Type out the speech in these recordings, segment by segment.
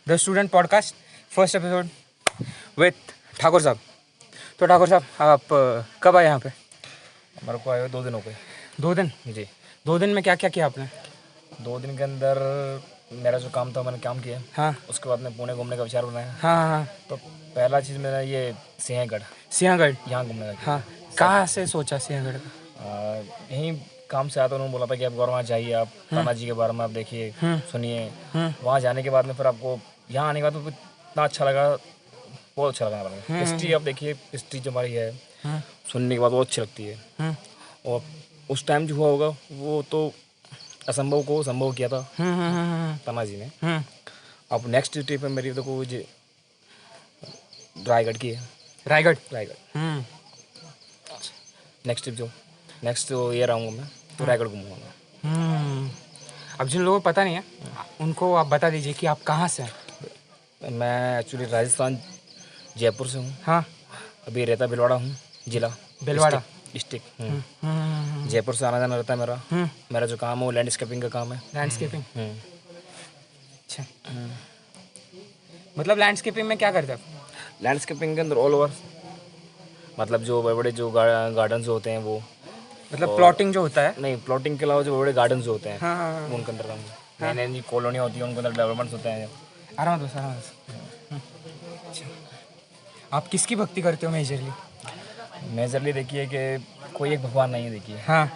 The student podcast first episode with Thakur साहब। तो ठाकुर साहब, आप कब आए यहाँ पे? मेरे को आए हुए 2 दिन हो गए। 2 दिन? जी। 2 दिन में क्या क्या किया आपने? 2 दिन के अंदर मेरा जो काम था मैंने काम किया। हाँ उसके बाद मैं पुणे घूमने का विचार बनाया। हाँ हाँ। तो पहला चीज़ मेरा ये सिंहगढ़ सिंहगढ़? यहाँ घूमने का किया। हाँ, कहाँ से सोचा सिंहगढ़ का? यहीं काम से आया तो उन्होंने बोला था कि आप गौर वहाँ जाइए, आप तानाजी के बारे में आप देखिए सुनिए। वहाँ जाने के बाद में फिर आपको यहाँ आने के बाद इतना अच्छा लगा, बहुत अच्छा लगा। हिस्ट्री आप देखिए, हिस्ट्री जो हमारी है सुनने के बाद बहुत अच्छी लगती है। और उस टाइम जो हुआ होगा वो तो असंभव को संभव किया था तानाजी ने। अब नेक्स्ट ट्रिप है मेरी, देखो ये रायगढ़ की है। रायगढ़? नेक्स्ट ट्रिप जो नेक्स्ट ईयर आऊँगा मैं तो रायगढ़ घूमूंगा मैं। अब जिन लोगों को पता नहीं है उनको आप बता दीजिए कि आप कहाँ से हैं। मैं एक्चुअली राजस्थान जयपुर से हूँ। हाँ, अभी रहता भिलवाड़ा हूँ, जिला भिलवाड़ा डिस्ट्रिक्ट। जयपुर से आना जाना रहता है मेरा। मेरा जो काम है वो लैंडस्केपिंग का काम है। लैंडस्केपिंग? अच्छा, मतलब लैंडस्केपिंग में क्या करते हैं आप? लैंडस्केपिंग के अंदर ऑल ओवर, मतलब जो बड़े बड़े जो गार्डन जो होते हैं वो, मतलब प्लॉटिंग जो होता है? नहीं, प्लॉटिंग के अलावा जो बड़े गार्डन जो होते हैं हाँ, वो उनके अंदर काम है। नई नई कॉलोनियाँ होती हैं उनके अंदर डेवलपमेंट्स होते हैं। आराम से। अच्छा, आप किसकी भक्ति करते हो मेजरली? मेजरली देखिए कि कोई एक भगवान नहीं है, देखिए हाँ।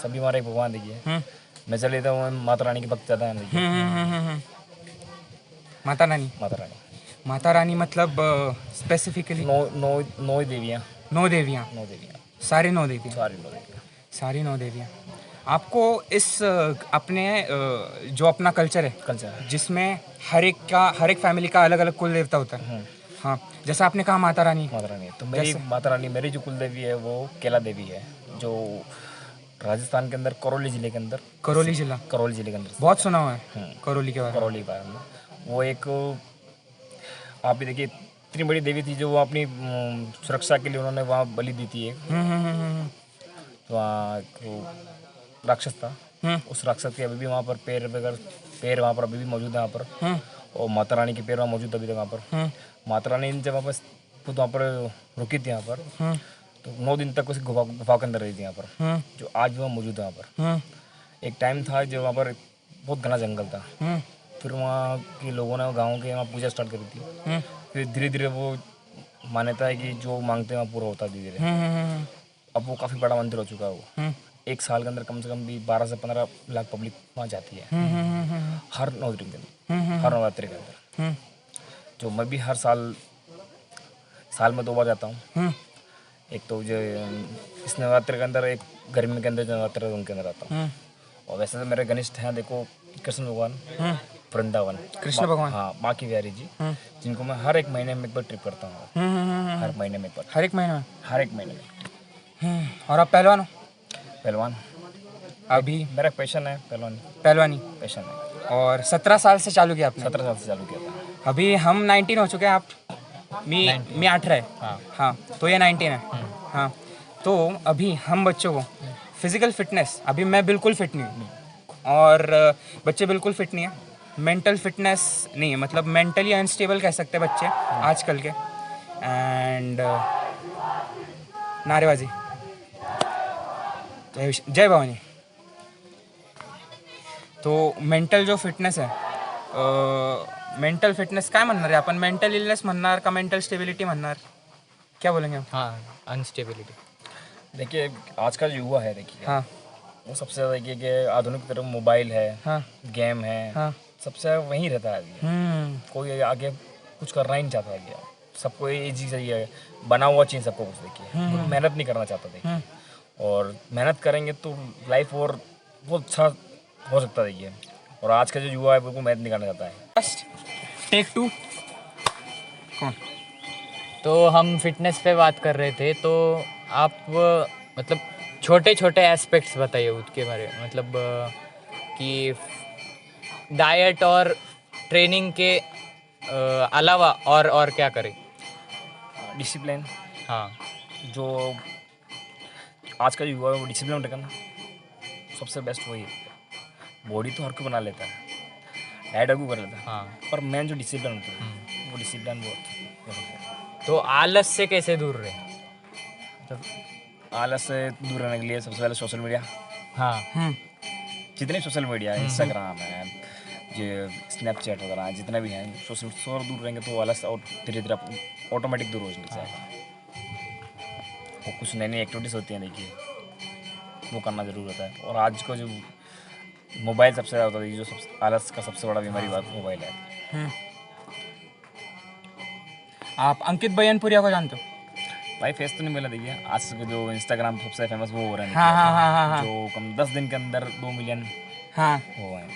सभी हमारे एक भगवान देखिए। मेजरली तो माता रानी की भक्त ज़्यादा है देखिए। माता रानी? माता रानी, माता रानी मतलब स्पेसिफिकली? 9 देवियाँ। 9 देवियाँ? 9 देवियाँ, सारी 9 देवियाँ? सारी 9 देवियाँ। सारी 9 देवियाँ। आपको इस अपने जो अपना कल्चर है जिसमें हर एक फैमिली का अलग अलग कुल देवता होता है। हाँ, जैसा आपने कहा माता रानी है तो मेरी माता रानी, मेरी जो कुल देवी है वो केला देवी है, जो राजस्थान के अंदर करौली जिले के अंदर। करौली जिला? करौली जिले के अंदर बहुत सुना हुआ है करौली के बारे में। करौली के बारे में वो एक, आप भी देखिए इतनी बड़ी देवी थी जो वो अपनी सुरक्षा के लिए उन्होंने वहाँ बलि दी थी एक। तो वहाँ एक राक्षस था, उस राक्षस के अभी भी वहाँ पर पैर वहाँ पर अभी भी मौजूद है वहाँ पर। और माता रानी के पैर वहाँ मौजूद अभी तक वहाँ पर। माता रानी जब वापस खुद वहाँ पर रुकी थी यहाँ पर, तो 9 दिन तक उस गुफा के अंदर रही थी यहाँ पर, जो आज भी वहाँ मौजूद है वहाँ पर। एक टाइम था जब वहाँ पर बहुत घना जंगल था, फिर वहाँ के लोगों ने गाँव के वहाँ पूजा स्टार्ट करी थी। फिर धीरे धीरे वो मान्यता है कि जो मांगते हैं वहाँ पूरा होता है धीरे धीरे। अब वो काफ़ी बड़ा मंदिर हो चुका है वो। एक साल के अंदर कम से कम भी 12 से 15 लाख पब्लिक वहाँ जाती है हर 9 दिन के अंदर, हर नवरात्रि के अंदर। जो मैं भी हर साल में 2 बार जाता हूँ। एक तो जो इस नवरात्रि के अंदर, एक गर्मी के अंदर जो नवरात्रि है उनके अंदर आता हूँ। और वैसे तो मेरे घनिष्ठ हैं, देखो कृष्ण भगवान, वृंदावन कृष्ण भगवान, हाँ, माँ की प्यारी जी, जिनको मैं हर एक महीने में एक बार ट्रिप करता हूँ। हर महीने में एक बार, हर एक महीने में? हर एक महीने में। और आप पहलवान हो? पहलवान अभी मेरा पैशन है, पहलवानी पैशन है। और 17 साल से चालू किया आपने? 17 साल से चालू किया था। अभी हम 19 हो चुके हैं, आप मी 18 है। हाँ, तो ये 19 है। हाँ, तो अभी हम बच्चों को फिजिकल फिटनेस, अभी मैं बिल्कुल फिट नहीं हूँ और बच्चे बिल्कुल फिट नहीं है, मेंटल फिटनेस नहीं है, मतलब मेंटली अनस्टेबल कह सकते हैं बच्चे आजकल के। एंड नारेबाजी, जय भवानी। तो मेंटल जो फिटनेस है, मेंटल फिटनेस काय म्हणणार आहे आपण? मेंटल इलनेस म्हणणार का मेंटल स्टेबिलिटी म्हणणार, क्या बोलेंगे हम? हाँ, अनस्टेबिलिटी। देखिए आज का जो युवा है, देखिए हाँ वो सबसे ज़्यादा देखिए कि आधुनिक तरफ मोबाइल है, हाँ गेम है, हाँ। सबसे वहीं रहता है। कोई आगे कुछ करना ही नहीं चाहता है। सबको ये चीज़ चाहिए, बना हुआ चीज़ सबको कुछ, देखिए मेहनत नहीं करना चाहता देखिए। और मेहनत करेंगे तो लाइफ और बहुत अच्छा हो सकता है देखिए। और आज का जो युवा है वो मेहनत नहीं करना चाहता है। टेक 2 कौन? तो हम फिटनेस पे बात कर रहे थे, तो आप मतलब छोटे छोटे एस्पेक्ट्स बताइए उसके बारे में, मतलब कि डाइट और ट्रेनिंग के अलावा और क्या करें? डिसिप्लिन, हाँ, जो आज का युवा है वो डिसिप्लिन रखना सबसे बेस्ट वही है। बॉडी तो हर कोई बना लेता है, डाइट हर कोई कर लेता है, हाँ। पर मेन जो डिसिप्लिन होता है वो डिसिप्लिन बहुत। तो आलस से कैसे दूर रहे? मतलब आलस से दूर रहने के लिए सबसे पहले सोशल मीडिया, हाँ। जितने सोशल मीडिया है, इंस्टाग्राम है, जो स्नैपचैट वगैरह है, जितने भी हैं सोशल से और दूर रहेंगे तो आलस और धीरे धीरे ऑटोमेटिक दूर हो जाएगा। और कुछ नई नई एक्टिविटीज़ होती हैं, देखिए वो करना जरूर होता है। और आज को जो मोबाइल सबसे ज़्यादा होता है, जो सबसे आलस का सबसे बड़ा बीमारी बात मोबाइल है। आप अंकित बयानपुरिया को जानते हो? भाई फेस तो नहीं मिला, देखिए आज के जो इंस्टाग्राम सबसे फेमस वो हो रहे हैं, हाँ हाँ हाँ हाँ हाँ जो कम 10 दिन के अंदर 2 मिलियन हाँ, वो है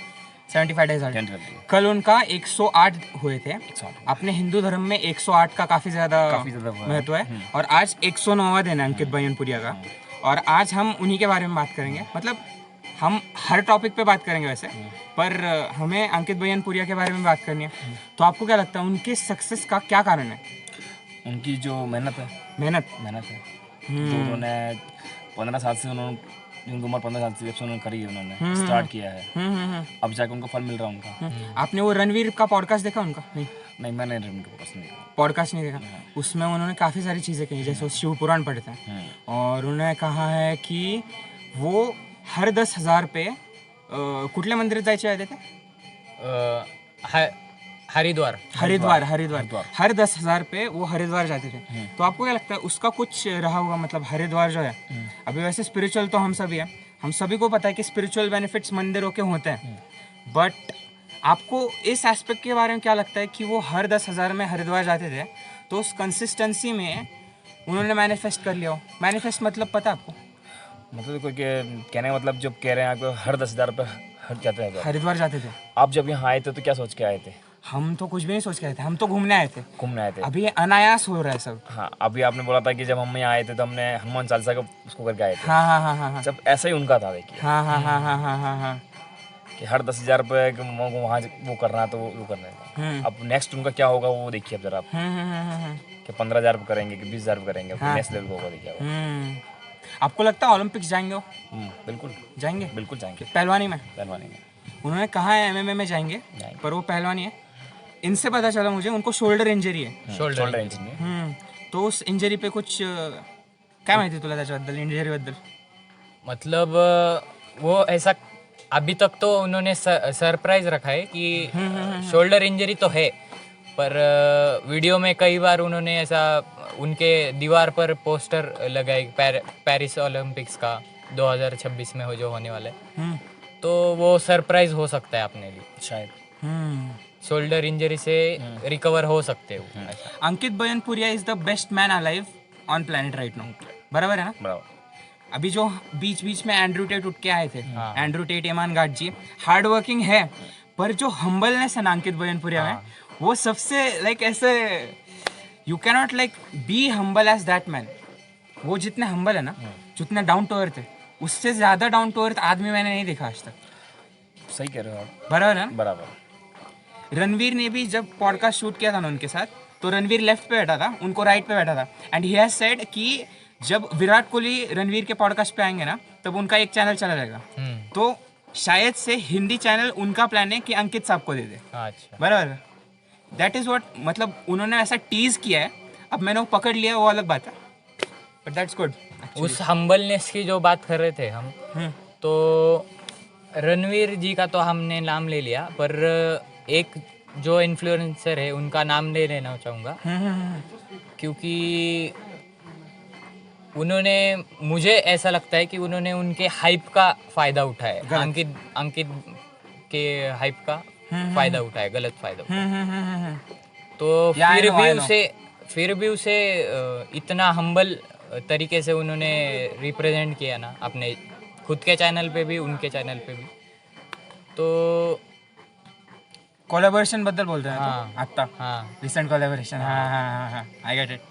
75 डेज टेंट करती है। कल उनका 108 हुए थे। 108 अपने हिंदू धर्म में 108 का काफ़ी ज़्यादा महत्व है। और आज 109वां दिन है अंकित बयानपुरिया का। और आज हम उन्हीं के बारे में बात करेंगे। मतलब हम हर टॉपिक पे बात करेंगे वैसे, पर हमें अंकित बयानपुरिया के बारे में बात करनी है। तो आपको क्या लगता है उनके सक्सेस का क्या कारण है? उनकी जो मेहनत है, मेहनत है तो उन्होंने 15 साल से उनकी उम्र 15 साल से जब से उन्होंने करी है, उन्होंने स्टार्ट किया है, अब जाके उनको फल मिल रहा है उनका। आपने वो रणवीर का पॉडकास्ट देखा उनका? नहीं मैंने उनको पसंद नहीं किया। पॉडकास्ट नहीं देखा। उसमें उन्होंने काफ़ी सारी चीज़ें कही, जैसे वो शिव पुराण पढ़ते हैं और उन्होंने कहा है कि वो हर 10,000 पे कुठल्या मंदिरात जायचे आहे ते? हरिद्वार। हरिद्वार हर 10,000 पे वो हरिद्वार जाते थे। तो आपको क्या लगता है उसका कुछ रहा होगा? मतलब हरिद्वार जो है, अभी वैसे स्पिरिचुअल तो हम सभी हैं, हम सभी को पता है कि स्पिरिचुअल बेनिफिट्स मंदिरों के होते हैं, बट आपको इस एस्पेक्ट के बारे में क्या लगता है कि वो हर 10,000 में हरिद्वार जाते थे, तो उस कंसिस्टेंसी में उन्होंने मैनिफेस्ट कर लिया हो? मैनिफेस्ट मतलब पता है आपको? मतलब कोई कहने का मतलब जब कह रहे हैं आपको हर 10,000 पे हट जाते हैं, हरिद्वार जाते थे। आप जब यहाँ आए थे तो क्या सोच के आए थे? हम तो कुछ भी नहीं सोच के आए थे, हम तो घूमने आए थे। घूमने आए थे। अभी अनायास हो रहा है सब। हाँ, अभी आपने बोला था कि जब हम यहाँ आए थे तो हमने हनुमान चालीसा का उसको करके आए थे। हाँ हाँ हाँ हाँ हाँ जब ऐसा ही उनका था, देखिए हाँ हाँ हाँ हाँ हाँ हाँ हाँ कि हर 10,000 रुपये वहाँ वो करना है तो वो करना है। अब नेक्स्ट उनका क्या होगा वो देखिए अब जरा आप, कि 15,000 रुपये करेंगे कि 20,000 रुपये करेंगे, नेक्स्ट लेवल का होगा, देखिए आप। आपको लगता है ओलंपिक्स जाएंगे वो? बिल्कुल जाएंगे। बिल्कुल जाएंगे। पहलवानी में पहलवानी में उन्होंने कहा है MMA में जाएंगे, पर वो पहलवानी है। इनसे पता चला मुझे उनको शोल्डर इंजरी है। Shoulder injury. तो उस इंजरी पे कुछ काय माहिती तुला त्याच्याबद्दल, इंजरी बद्दल? मतलब वो ऐसा अभी तक तो उन्होंने सरप्राइज रखा है कि शोल्डर इंजरी तो है, पर वीडियो में कई बार उन्होंने ऐसा उनके दीवार पर पोस्टर लगाए पेरिस ओलंपिक्स का 2026 में हो जो होने वाला है, तो वो सरप्राइज हो सकता है अपने लिए शायद। शोल्डर इंजरी से रिकवर हो सकते हो। Ankit Bayanpuria is the best man alive on planet right now, बराबर है ना? बराबर। अभी जो बीच बीच में एंड्रू टेट उठ के आए थे, एंड्रू टेट, ईमान गाट जी हार्ड वर्किंग है, पर जो हम्बलनेस है ना अंकित बयानपुरिया में, वो सबसे लाइक ऐसे you can not like be humble as that man. वो जितने हम्बल है ना, जितने डाउन टू अर्थ है, उससे ज़्यादा डाउन टू अर्थ आदमी मैंने नहीं देखा आज तक। सही कह रहे हो आप। बराबर है ना? बराबर। रणवीर ने भी जब पॉडकास्ट शूट किया था ना उनके साथ, तो रणवीर लेफ्ट पे बैठा था, उनको राइट पे बैठा था, एंड ही हैज सेड कि जब विराट कोहली रणवीर के पॉडकास्ट पे आएंगे ना, तब उनका एक चैनल चला जाएगा। तो शायद से हिंदी चैनल उनका प्लान है कि अंकित साहब को दे दे। अच्छा, बराबर। दैट इज़ व्हाट, मतलब उन्होंने ऐसा टीज किया है, अब मैंने वो पकड़ लिया, वो अलग बात है, बट दैट्स गुड। उस हम्बलनेस की जो बात कर रहे थे हम, तो रणवीर जी का तो हमने नाम ले लिया, पर एक जो इन्फ्लुएंसर है उनका नाम ले लेना चाहूँगा, क्योंकि उन्होंने, मुझे ऐसा लगता है कि उन्होंने उनके हाइप का फायदा उठाया, अंकित के हाइप का फायदा उठाया, गलत फायदा उठाया। तो फिर भी उसे इतना हम्बल तरीके से उन्होंने रिप्रेजेंट किया ना, अपने खुद के चैनल पे भी, उनके चैनल पे भी। तो कोलॅबोरेशन बद्दल बोलतोय ना हाँ, तू? आत्ता हाँ, रिसेंट कोलॅबोरेशन, हाँ, I get it,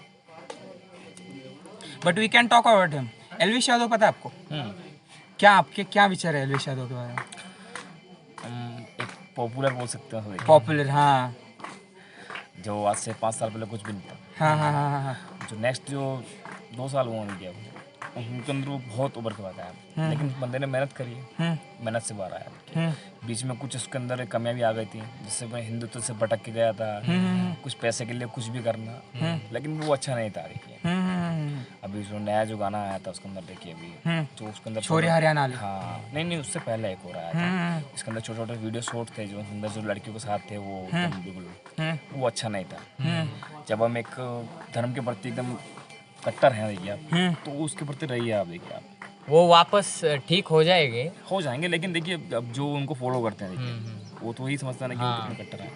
but we can talk about him. Elvish Yadav पता है आपको? क्या आपके क्या विचार है एल्विश यादव के बारे में? एक पॉपुलर बोल सकते हैं, पॉपुलर, हाँ, जो आज से 5 साल पहले कुछ भी नहीं था। हाँ हाँ हाँ हाँ हाँ। जो नेक्स्ट जो 2 साल वो नहीं किया, उनके अंदर वो बहुत उभर के आता है, लेकिन बंदे ने मेहनत करी है, मेहनत से बाहर आया। बीच में कुछ उसके अंदर कमियां भी आ गई थी, जिससे मैं हिंदुत्व से भटक के गया था, कुछ पैसे के लिए कुछ भी करना, लेकिन वो अच्छा नहीं था। देखिए अभी जो नया जो गाना आया था उसके अंदर देखिए अभी जो उसके अंदर छोरे हरियाणा वाले। हाँ नहीं उससे पहले एक और आया था, इसके अंदर छोटे छोटे वीडियो शॉट थे जो अंदर जो लड़कियों के साथ थे, वो बिल्कुल वो अच्छा नहीं था। जब हम एक धर्म के प्रति एकदम कट्टर हैं देखिए आप, तो उसके प्रति रहिए आप। देखिए आप वो वापस ठीक हो जाएंगे। हो जाएंगे, लेकिन देखिए अब जो उनको फॉलो करते हैं देखिए वो तो यही समझता है ना कि वो कितने कट्टर हैं।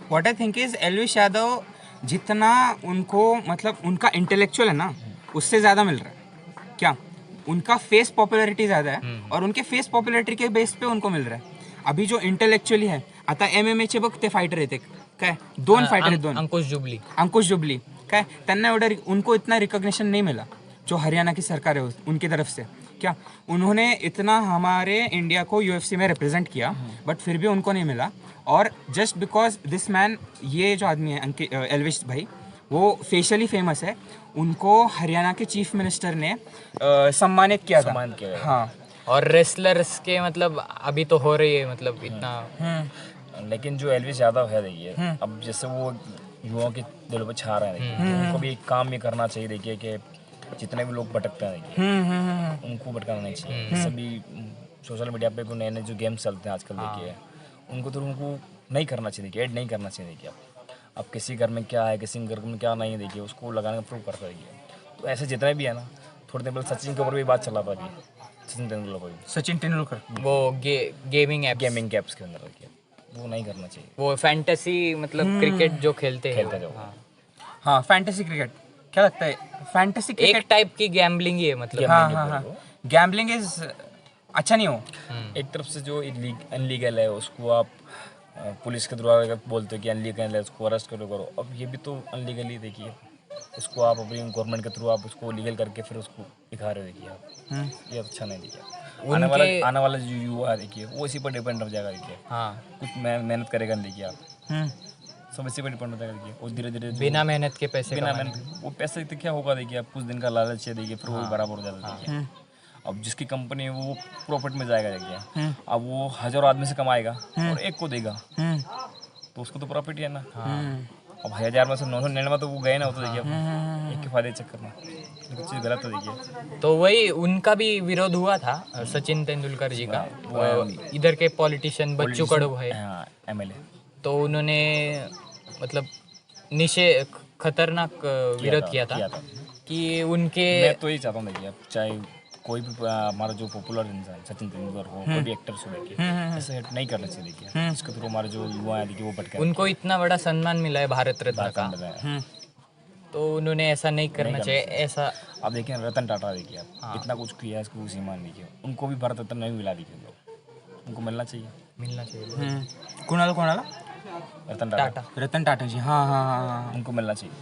What I think is Elvish Yadav जितना उनको मतलब उनका इंटेलेक्चुअल है ना उससे ज़्यादा मिल रहा है क्या, उनका फेस पॉपुलैरिटी ज़्यादा है और उनके फेस पॉपुलैरिटी के बेस पे उनको मिल रहा है। अभी जो इंटेलेक्चुअली है आता MMA चे बघ ते फायटर आहेत काय, दोन फायटर आहेत, दोन अंकुश जुबली काय, त्यांना एवढं उनको इतना रिकॉग्निशन नहीं मिला जो हरियाणा की सरकार है उनकी तरफ से क्या, उन्होंने इतना हमारे इंडिया को UFC में रिप्रेजेंट किया बट फिर भी उनको नहीं मिला। और जस्ट बिकॉज दिस मैन, ये जो आदमी है एलविश भाई, वो फेशियली फेमस है, उनको हरियाणा के चीफ मिनिस्टर ने सम्मानित किया था। हाँ और रेसलर्स के मतलब अभी तो हो रही है मतलब इतना। लेकिन जो एलविश यादव है देखिए अब जैसे वो युवाओं के दिलों पर छा रहे हैं देखिए, उनको भी एक काम ये करना चाहिए देखिए कि जितने भी लोग भटकते हैं देखिए उनको भटकाना नहीं चाहिए। जैसे भी सोशल मीडिया पे कोई नए नए जो गेम्स चलते हैं आजकल देखिए, उनको नहीं करना चाहिए देखिए, ऐड नहीं करना चाहिए देखिए। अब किसी घर में क्या है, किसी घर में क्या नहीं है देखिए, उसको लगाने का प्रूव करता देखिए। तो ऐसे जितने भी है ना, थोड़ी देर पहले सचिन के ऊपर भी बात चला था अभी, सचिन तेंदुलकर वो गेमिंग ऐप्स के अंदर देखिए, वो नहीं करना चाहिए। वो फैंटेसी मतलब क्रिकेट जो खेलते हैं जो हाँ फैंटेसी क्रिकेट, क्या लगता है फैंटेसी क्रिकेट एक टाइप की गैम्बलिंग ही है मतलब। हाँ गैम्बलिंग इज अच्छा नहीं हो। एक तरफ से जो अनलीगल है उसको आप पुलिस के द्वारा बोलते हो कि अनलीगल है, उसको अरेस्ट करो। अब ये भी तो अनलीगल ही देखिए, उसको आप अपनी गवर्नमेंट के थ्रू आप उसको लीगल करके फिर उसको दिखा रहे हो देखिए आप, ये अच्छा नहीं देखिए। आने वाला जो युवा है देखिए वो इसी पर डिपेंड हो जाएगा देखिए। कुछ मेहनत करेगा देखिए आप, सब इसी पर डिपेंड हो जाएगा देखिए। और धीरे धीरे बिना मेहनत के पैसे, वो पैसे तो क्या होगा देखिए, आप कुछ दिन का लालच है देखिए, फिर वो बराबर हो जाता है देखिए। अब जिसकी कंपनी है वो प्रॉफिट में जाएगा देखिए, अब वो 1000 आदमी से कमाएगा और एक को देगा तो उसको तो प्रॉफिट ही है ना। अब 1000 में से 999 तो वो गए ना, तो देखिए एक के फायदे चक्कर में लेकिन चीज़ गलत है देखिए। तो वही उनका भी विरोध हुआ था सचिन तेंदुलकर जी का, इधर के पॉलिटिशियन बच्चू कडू है MLA, तो उन्होंने मतलब खतरनाक विरोध किया था कि उनके। मैं तो यही चाहता हूँ देखिए, अब चाहे कोई भी हमारा जो पॉपुलर इंसान सचिन तेंदुलकर हो, कोई भी एक्टर्स हो देखिए, ऐसे हेट नहीं करना चाहिए देखिए। इसके थ्रू हमारे जो युवा है देखिए वो भटके, उनको इतना बड़ा सम्मान मिला है भारत रत्न का, तो उन्होंने ऐसा नहीं करना चाहिए। ऐसा आप देखिए रतन टाटा देखिए, आप इतना कुछ किया है, इसको सीमान देखिए, उनको भी भारत रत्न नहीं मिला देखिए, उनको मिलना चाहिए। कोणाला रतन टाटा जी, हाँ उनको मिलना चाहिए।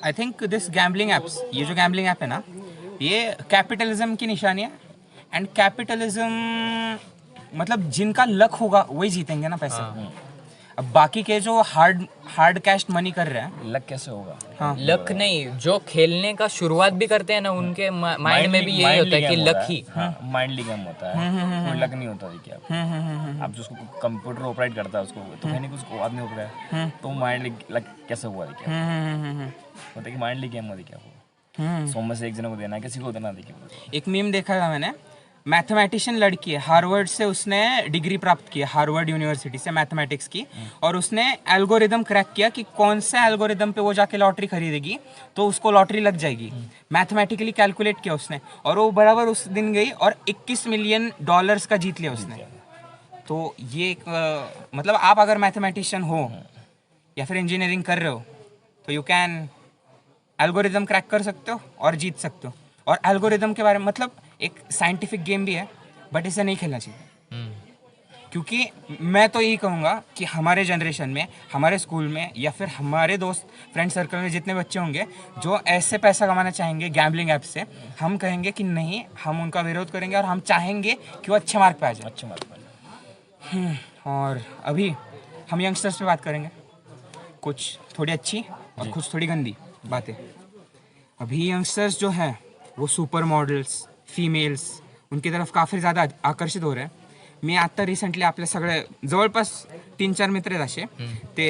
I think this gambling apps, ये जो गैम्बलिंग ऐप है ना, ये कैपिटलिज्म की निशानी है। एंड कैपिटलिज्म मतलब जिनका लक होगा वही जीतेंगे ना पैसे। अब बाकी के जो हार्ड कैश मनी कर रहे हैं, लक कैसे होगा? हाँ लक नहीं, जो खेलने का शुरुआत भी करते हैं ना उनके माइंड में भी यही होता है कि लक ही माइंडली गेम होता है, कोई लक नहीं होता देखिए। आप जो उसको कंप्यूटर ऑपरेट करता है उसको तो कहने उसको आदमी हो गया है, तो माइंडली लक कैसे हुआ देखिए, होता है कि माइंडली गेम हो देखिए। 100 में से एक जने को देना है, किसी को देना देखिए। एक मीम देखा था मैंने, मैथमेटिशियन लड़की है, हार्वर्ड से उसने डिग्री प्राप्त की, हार्वर्ड यूनिवर्सिटी से मैथमेटिक्स की, और उसने एल्गोरिदम क्रैक किया कि कौन से एल्गोरिदम पे वो जाके लॉटरी खरीदेगी तो उसको लॉटरी लग जाएगी। मैथमेटिकली कैलकुलेट किया उसने और वो बराबर उस दिन गई और $21 मिलियन का जीत लिया उसने। तो ये एक मतलब आप अगर मैथमेटिशियन हो या फिर इंजीनियरिंग कर रहे हो तो यू कैन एल्गोरिदम क्रैक कर सकते हो और जीत सकते हो। और एल्गोरिदम के बारे में मतलब एक साइंटिफिक गेम भी है, बट इसे नहीं खेलना चाहिए। क्योंकि मैं तो यही कहूँगा कि हमारे जनरेशन में, हमारे स्कूल में या फिर हमारे दोस्त फ्रेंड सर्कल में जितने बच्चे होंगे जो ऐसे पैसा कमाना चाहेंगे गैम्बलिंग ऐप से, हम कहेंगे कि नहीं, हम उनका विरोध करेंगे और हम चाहेंगे कि वो अच्छे मार्क पे आ जाए। अच्छे मार्क पे। और अभी हम यंगस्टर्स पे बात करेंगे, कुछ थोड़ी अच्छी और कुछ थोड़ी गंदी बातें। अभी यंगस्टर्स जो हैं वो सुपर मॉडल्स, फीमेल्स, उनकी तरफ काफ़ी ज़्यादा आकर्षित हो रहे हैं। मी आता रिसेंटली आपल्या सगळे जवळपास 3-4 मित्र आहेत असे ते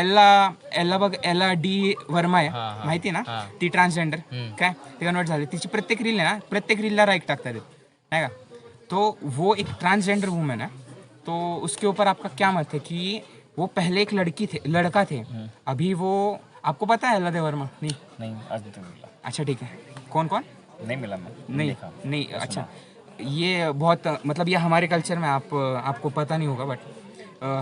एल्ला बघ एल्ला डी वर्मा आहे माहिती आहे ना ती ट्रान्सजेंडर काय ते कन्वर्ट झाले तिची प्रत्येक रील आहे ना प्रत्येक रीलला राईट टाकतात नाही का तो वो एक ट्रांसजेंडर वुमेन है तो उसके ऊपर आपका क्या मत है कि वो पहले एक लड़का थे अभी वो आपको पता है एल्ला दे वर्मा नहीं आज तक नहीं मिला। अच्छा ठीक है कौन नहीं मिला मैं नहीं देखा। नहीं अच्छा ये बहुत मतलब ये हमारे कल्चर में आपको पता नहीं होगा बट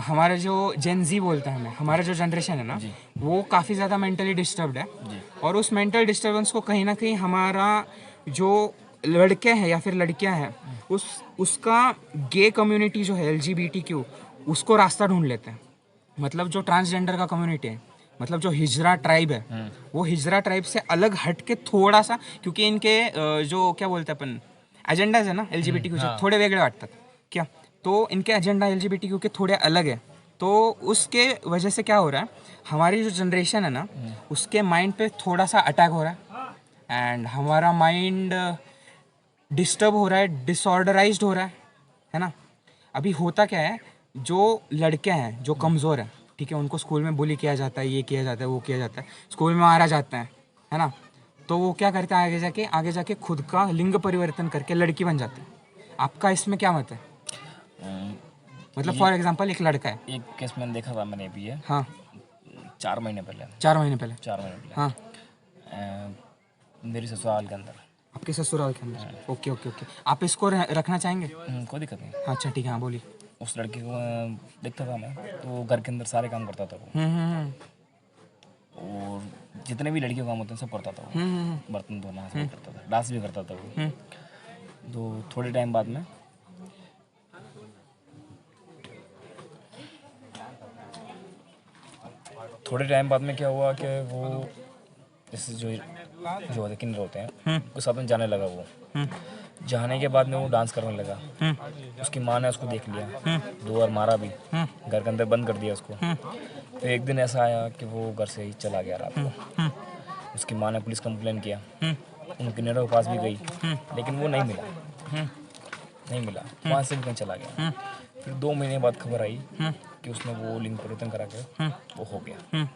हमारा जो जेन जी बोलता है हमें हमारा जो जनरेशन है ना वो काफ़ी ज़्यादा मेंटली डिस्टर्ब्ड है और उस मेंटल डिस्टर्बेंस को कहीं ना कहीं हमारा जो लड़के हैं या फिर लड़कियां हैं उसका गे कम्युनिटी जो है LGBTQ उसको रास्ता ढूंढ लेते हैं मतलब जो ट्रांसजेंडर का कम्युनिटी है मतलब जो हिजरा ट्राइब है वो हिजरा ट्राइब से अलग हट के थोड़ा सा क्योंकि इनके जो क्या बोलते हैं अपन एजेंडाज है ना LGBTQ जो थोड़े वेगळे वाटतात क्या तो इनके एजेंडा LGBTQ के थोड़े अलग है तो उसके वजह से क्या हो रहा है हमारी जो जनरेशन है ना उसके माइंड पे थोड़ा सा अटैक हो रहा है एंड हमारा माइंड डिस्टर्ब हो रहा है डिसऑर्डराइज्ड हो रहा है ना अभी होता क्या है जो लड़के हैं जो कमज़ोर हैं ठीक है उनको स्कूल में बुली किया जाता है ये किया जाता है वो किया जाता है स्कूल में मारा जाता है ना तो वो क्या करते हैं आगे जाके खुद का लिंग परिवर्तन करके लड़की बन जाते हैं आपका इसमें क्या मत है मतलब फॉर एग्जांपल एक लड़का है एक केस मैंने देखा था मैंने अभी है हाँ 4 महीने पहले 4 महीने पहले हाँ मेरी ससुराल के अंदर आपके ससुराल के अंदर ओके ओके ओके आप इसको रखना चाहेंगे कोई दिक्कत नहीं। हाँ अच्छा ठीक है हाँ बोलिए उस लड़के को देखता था मैं तो वो घर के अंदर सारे काम करता था वो और जितने भी लड़के काम होते हैं सब करता था वो बर्तन धोना सब करता था डांस भी करता था वो तो थोड़े टाइम बाद में क्या हुआ कि वो जैसे जो होते किन्नर होते हैं उसके साथ में जाने लगा वो जाने के बाद में वो डांस करने लगा उसकी माँ ने उसको देख लिया 2 बार मारा भी घर के अंदर बंद कर दिया उसको तो एक दिन ऐसा आया कि वो घर से ही चला गया रात को उसकी माँ ने पुलिस कंप्लेन किया उन किन्नरों के पास भी गई लेकिन वो नहीं मिला वहाँ से भी कहीं चला गया फिर 2 महीने बाद खबर आई कि उसने वो लिंग परिवर्तन करा के वो हो गया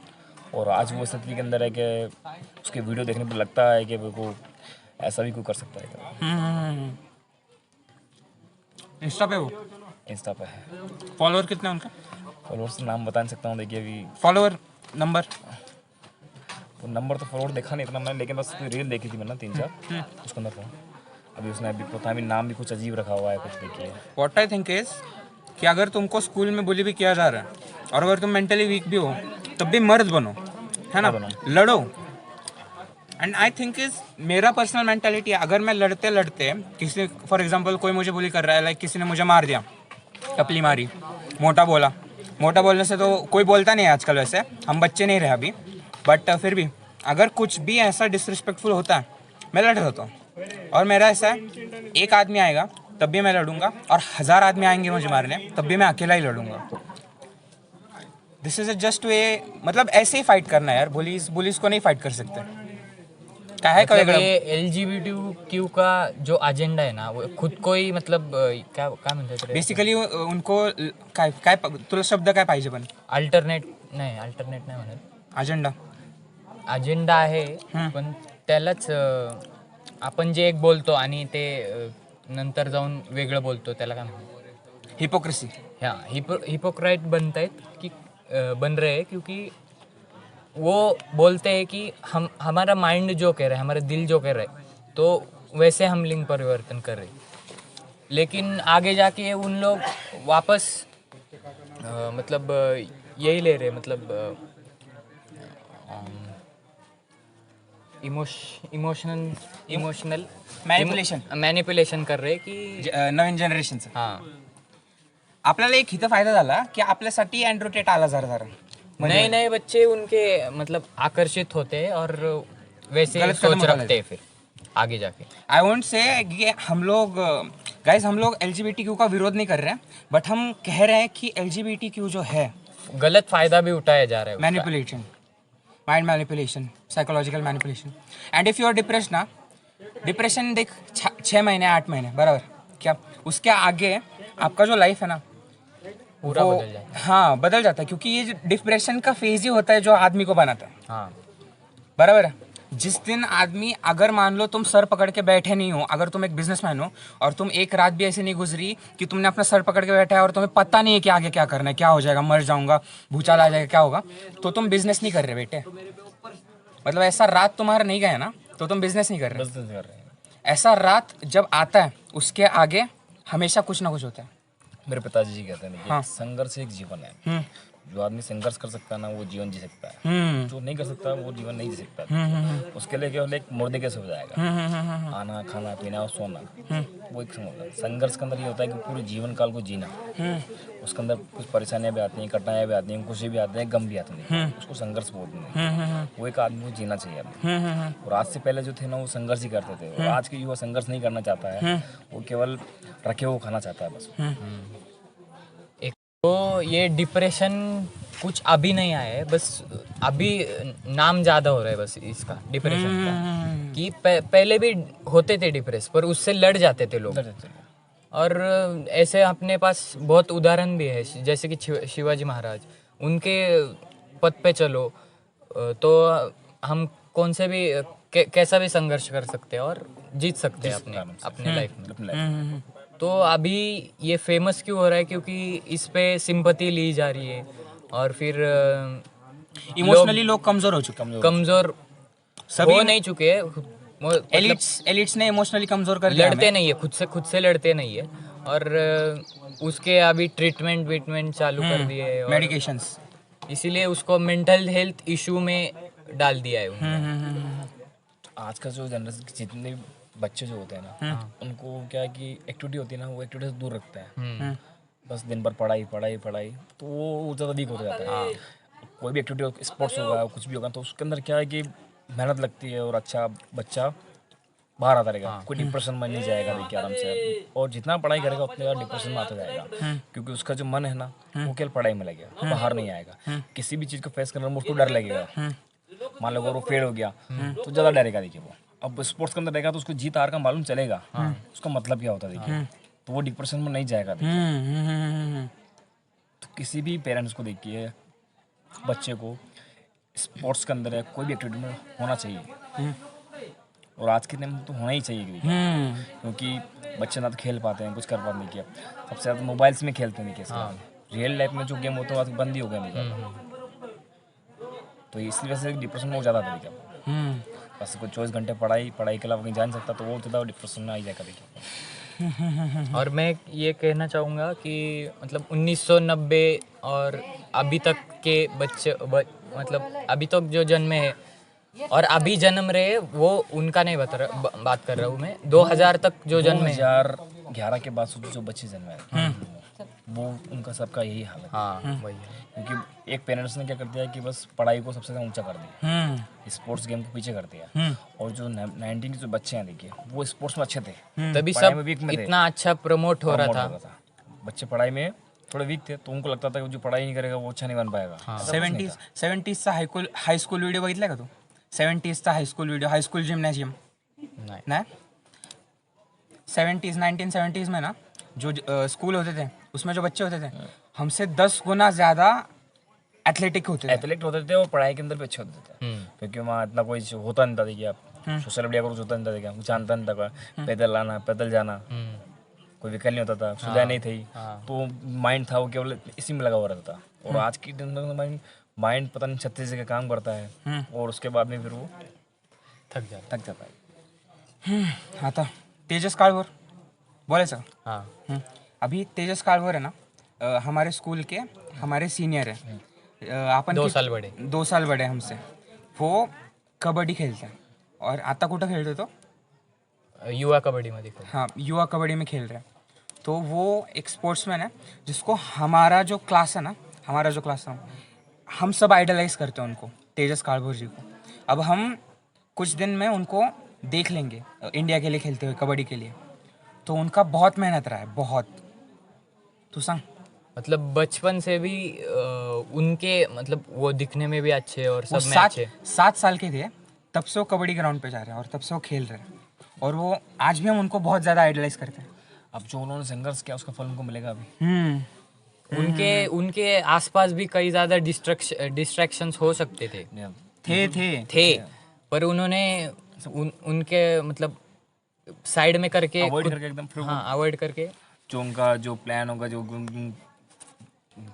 और आज वो स्थिति के अंदर है कि उसके वीडियो देखने पर लगता है कि वो ऐसा भी कोई कर सकता है इंस्टा पे है फॉलोअर कितना उनका फॉलोअर्स नाम बता नहीं सकता हूँ देखिए अभी फॉलोअर नंबर वो नंबर तो फॉलोअर देखा नहीं इतना मैंने लेकिन बस रील देखी थी मैंने 3-4 उसके अंदर था अभी उसने अभी पता नहीं नाम भी कुछ अजीब रखा हुआ है कुछ देखिए व्हाट आई थिंक इज कि अगर तुमको स्कूल में बुली भी किया जा रहा है और अगर तुम मेंटली वीक भी हो तब भी मर्द बनो है ना लड़ो एंड आई थिंक इज मेरा पर्सनल मेंटालिटी है अगर मैं लड़ते किसी फॉर एग्जांपल कोई मुझे बुली कर रहा है लाइक किसी ने मुझे मार दिया टपली मारी मोटा बोलने से तो कोई बोलता नहीं है आजकल वैसे हम बच्चे नहीं रहे अभी बट फिर भी अगर कुछ भी ऐसा डिसरिस्पेक्टफुल होता है मैं लड़ रहा हूँ और मेरा ऐसा है एक आदमी आएगा तब भी मैं लड़ूंगा और 1000 आदमी आएंगे मुझे मारने तब भी मैं अकेला ही लड़ूंगा दिस इज अ जस्ट वे मतलब ऐसे ही फाइट करना है यार पुलिस को नहीं फाइट कर सकते क्या है मतलब ये LGBTQ का जो एजेंडा है ना वो खुद को ही मतलब क्या म्हणतात बेसिकली उनको काय तुला शब्द काय पाहिजे पण अल्टरनेट नाही म्हणत अजेंडा आहे पण त्यालाच आपण जे एक बोलतो आणि ते नंतर जाऊन वेगळं बोलतो त्याला काय म्हणतात हिपोक्रेसी हाँ हिपोक्राइट बन रहे हैं क्योंकि वो बोलते हैं कि हमारा माइंड जो कह रहा है हमारा दिल जो कह रहा है तो वैसे हम लिंग परिवर्तन कर रहे हैं लेकिन आगे जाके उन लोग वापस मतलब यही ले रहे मतलब इमोशनल मॅनिप्युलेशन कर रहे की नवीन जनरेशनचं हाँ आपल्याला एक इथं फायदा झाला की आपल्यासाठी अँड्रू टेट आला जरा नए बच्चे उनके मतलब आकर्षित होते हैं और वैसे सोच रखते हैं फिर आगे जाके आई वोंट से कि हम लोग LGBTQ का विरोध नहीं कर रहे हैं बट हम कह रहे हैं कि LGBTQ जो है गलत फायदा भी उठाया जा रहा है manipulation mind manipulation psychological manipulation and if you are depression देख 6 महीने 8 महीने बराबर क्या उसके आगे आपका जो लाइफ है ना पूरा वो बदल जाता हाँ बदल जाता है, क्योंकि ये डिप्रेशन का फेज ही होता है जो आदमी को बनाता है। हाँ बराबर है। जिस दिन आदमी, अगर मान लो तुम सर पकड़ के बैठे नहीं हो, अगर तुम एक बिजनेसमैन हो और तुम एक रात भी ऐसी नहीं गुजरी कि तुमने अपना सर पकड़ के बैठा है और तुम्हें पता नहीं है कि आगे क्या करना है, क्या हो जाएगा, मर जाऊंगा, भूचाल आ जाएगा, क्या होगा, तो तुम बिजनेस नहीं कर रहे बेटे। मतलब ऐसा रात तुम्हारा नहीं गया ना तो तुम बिजनेस नहीं कर रहे। बिजनेस कर रहे हैं। ऐसा रात जब आता है उसके आगे हमेशा कुछ ना कुछ होता है। मेरे पिताजी जी कहते हैं देखिए, हाँ। संघर्ष एक जीवन है। हम्म जो आदमी संघर्ष कर सकता है ना वो जीवन जी सकता है, हम्म जो नहीं कर सकता वो जीवन नहीं जी सकता। उसके लिए केवल एक मुर्दे कैसे हो जाएगा, आना खाना पीना और सोना, वो एक होता है। संघर्ष के अंदर ये होता है कि पूरे जीवन काल को जीना। उसके अंदर कुछ परेशानियां भी आती हैं, कठिनाइयां भी आती हैं, खुशी भी आती है, गम भी आते हैं, उसको संघर्ष बोलते हैं। वो एक आदमी को जीना चाहिए आदमी। और आज से पहले जो थे ना वो संघर्ष ही करते थे, और आज के युवा संघर्ष नहीं करना चाहता है, वो केवल रखे हुए खाना चाहता है बस। एक तो ये डिप्रेशन कुछ अभी नहीं आया है, बस अभी नाम ज़्यादा हो रहा है बस इसका डिप्रेशन का, कि पहले भी होते थे डिप्रेस पर उससे लड़ जाते थे लोग। और ऐसे अपने पास बहुत उदाहरण भी है, जैसे कि शिवाजी महाराज, उनके पद पे चलो तो हम कौन से भी कैसा भी संघर्ष कर सकते हैं और जीत सकते हैं अपने लाइफ में। तो अभी ये फेमस क्यों हो रहा है, क्योंकि इस पे सिंपैथी ली जा रही है और फिर इमोशनली लोग कमजोर हो चुके हैं। कमजोर सभी हो नहीं चुके हैं, एलिट्स ने इमोशनली कमजोर कर दिया लड़ते नहीं है, खुद से लड़ते नहीं है। और उसके अभी ट्रीटमेंट चालू कर दिए और मेडिकेशंस। इसीलिए उसको मेंटल हेल्थ इशू में डाल दिया है उन्होंने। आज का जो जनरेशन के जितने बच्चे जो होते हैं ना, उनको क्या है कि एक्टिविटी होती है ना, वो एक्टिविटी से दूर रखता है। बस दिन भर पढ़ाई पढ़ाई पढ़ाई, तो वो ज़्यादा वीक होता जाता है। कोई भी एक्टिविटी, स्पोर्ट्स होगा, कुछ भी होगा, तो उसके अंदर क्या है कि मेहनत लगती है और अच्छा बच्चा बाहर आता रहेगा। कोई डिप्रेशन में नहीं जाएगा देखिए आराम से, और जितना पढ़ाई करेगा उतना ज़्यादा डिप्रेशन में आता जाएगा, क्योंकि उसका जो मन है ना वो केवल पढ़ाई में लगेगा, बाहर नहीं आएगा। किसी भी चीज़ को फेस करने में उसको डर लगेगा। मान लो अगर वो फेल हो गया तो ज़्यादा डरेगा देखिए वो। अब स्पोर्ट्स के अंदर रहेगा तो उसको जीत हार का मालूम चलेगा, उसका मतलब क्या होता है देखिए, तो वो डिप्रेशन में नहीं जाएगा देखिए। तो किसी भी पेरेंट्स को देखिए, बच्चे को स्पोर्ट्स के अंदर है, कोई भी एक्टिविटी में होना चाहिए, और आज के टाइम में तो होना ही चाहिए देखिए, क्योंकि बच्चे ना तो खेल पाते हैं, कुछ कर पाते नहीं किया, सबसे ज़्यादा मोबाइल्स में खेलते हैं देखिए। रियल लाइफ में जो गेम होते हैं बंद ही हो गए नहीं, तो इसलिए वजह से डिप्रेशन में ज़्यादा आता है। बस कोई 24 घंटे पढ़ाई के अलावा कहीं जा नहीं सकता, तो वो ज़्यादा डिप्रेशन में आ ही जाएगा देखिए। और मैं ये कहना चाहूँगा कि मतलब 1990 और अभी तक के बच्चे मतलब अभी तक जो जन्मे हैं और अभी जन्म रहे, वो उनका नहीं बात कर रहा हूँ मैं। 2000 तक जो जन्मे 2011 के बाद जो बच्चे जन्मे हैं, वो उनका सबका यही हाल है। हाँ वही है, क्योंकि एक पेरेंट्स ने क्या कर दिया कि बस पढ़ाई को सबसे ज़्यादा ऊंचा कर दिया, स्पोर्ट्स गेम को पीछे कर दिया। और जो 19 के जो बच्चे हैं देखिए, वो स्पोर्ट्स में अच्छे थे, तभी पढ़ाई सब में वीक में थे, इतना अच्छा प्रमोट हो रहा था। बच्चे पढ़ाई में थोड़े वीक थे, तो उनको लगता था कि जो पढ़ाई नहीं करेगा वो अच्छा नहीं बन पाएगा। 70s हायस्कूल व्हिडिओ बघितला का तू? 70s हायस्कूल व्हिडिओ, हायस्कूल जिम्नॅजियम नहीं 1970s में ना जो स्कूल होते थे उसमें जो बच्चे होते थे हमसे 10 गुना ज्यादा एथलेटिक होते थे। एथलीट होते थे और पढ़ाई के अंदर भी अच्छे होते थे, क्योंकि वहाँ इतना कोई होता नहीं था देखिए। आप सोशल मीडिया पर कुछ होता नहीं था देखिए, जानता नहीं था, पैदल आना पैदल जाना, कोई व्हीकल नहीं होता था, सुविधा नहीं थी, तो माइंड था वो केवल इसी में लगा हुआ रहता था। और आज की माइंड पता नहीं 36 जगह काम करता है, और उसके बाद में फिर वो थक जाता है। आता तेजस काळभोर बोलायचं? हाँ अभी तेजस काळभोर है ना, हमारे स्कूल के हमारे सीनियर है, अपन 2 की- साल बड़े 2 साल बड़े हमसे। वो कबड्डी खेलते हैं और आता कुठं खेलते तो युवा कबड्डी मध्ये खेळ. हाँ युवा कबड्डी में खेल रहे हैं। तो वो एक स्पोर्ट्समैन है जिसको हमारा जो क्लास है हम सब आइडलाइज करते हैं उनको, तेजस काळभोर जी को। अब हम कुछ दिन में उनको देख लेंगे इंडिया के लिए खेलते हुए कबड्डी के लिए, तो उनका बहुत मेहनत रहा है, बहुत। तू सांग। मतलब बचपन से भी उनके मतलब वो दिखने में भी अच्छे और वो सब में अच्छे। 7 साल के थे तब से वो कबड्डी ग्राउंड पे जा रहे हैं और तब से वो खेल रहे हैं, और वो आज भी हम उनको बहुत ज़्यादा आइडलाइज करते हैं। अब जो उन्होंने संघर्ष किया उसका फल उनको मिलेगा अभी। उनके आसपास भी कई ज्यादा डिस्ट्रैक्शंस हो सकते थे थे पर उन्होंने उनके मतलब साइड में करके अवॉइड करके एकदम फिर हाँ अवॉइड करके जो उनका जो प्लान होगा, जो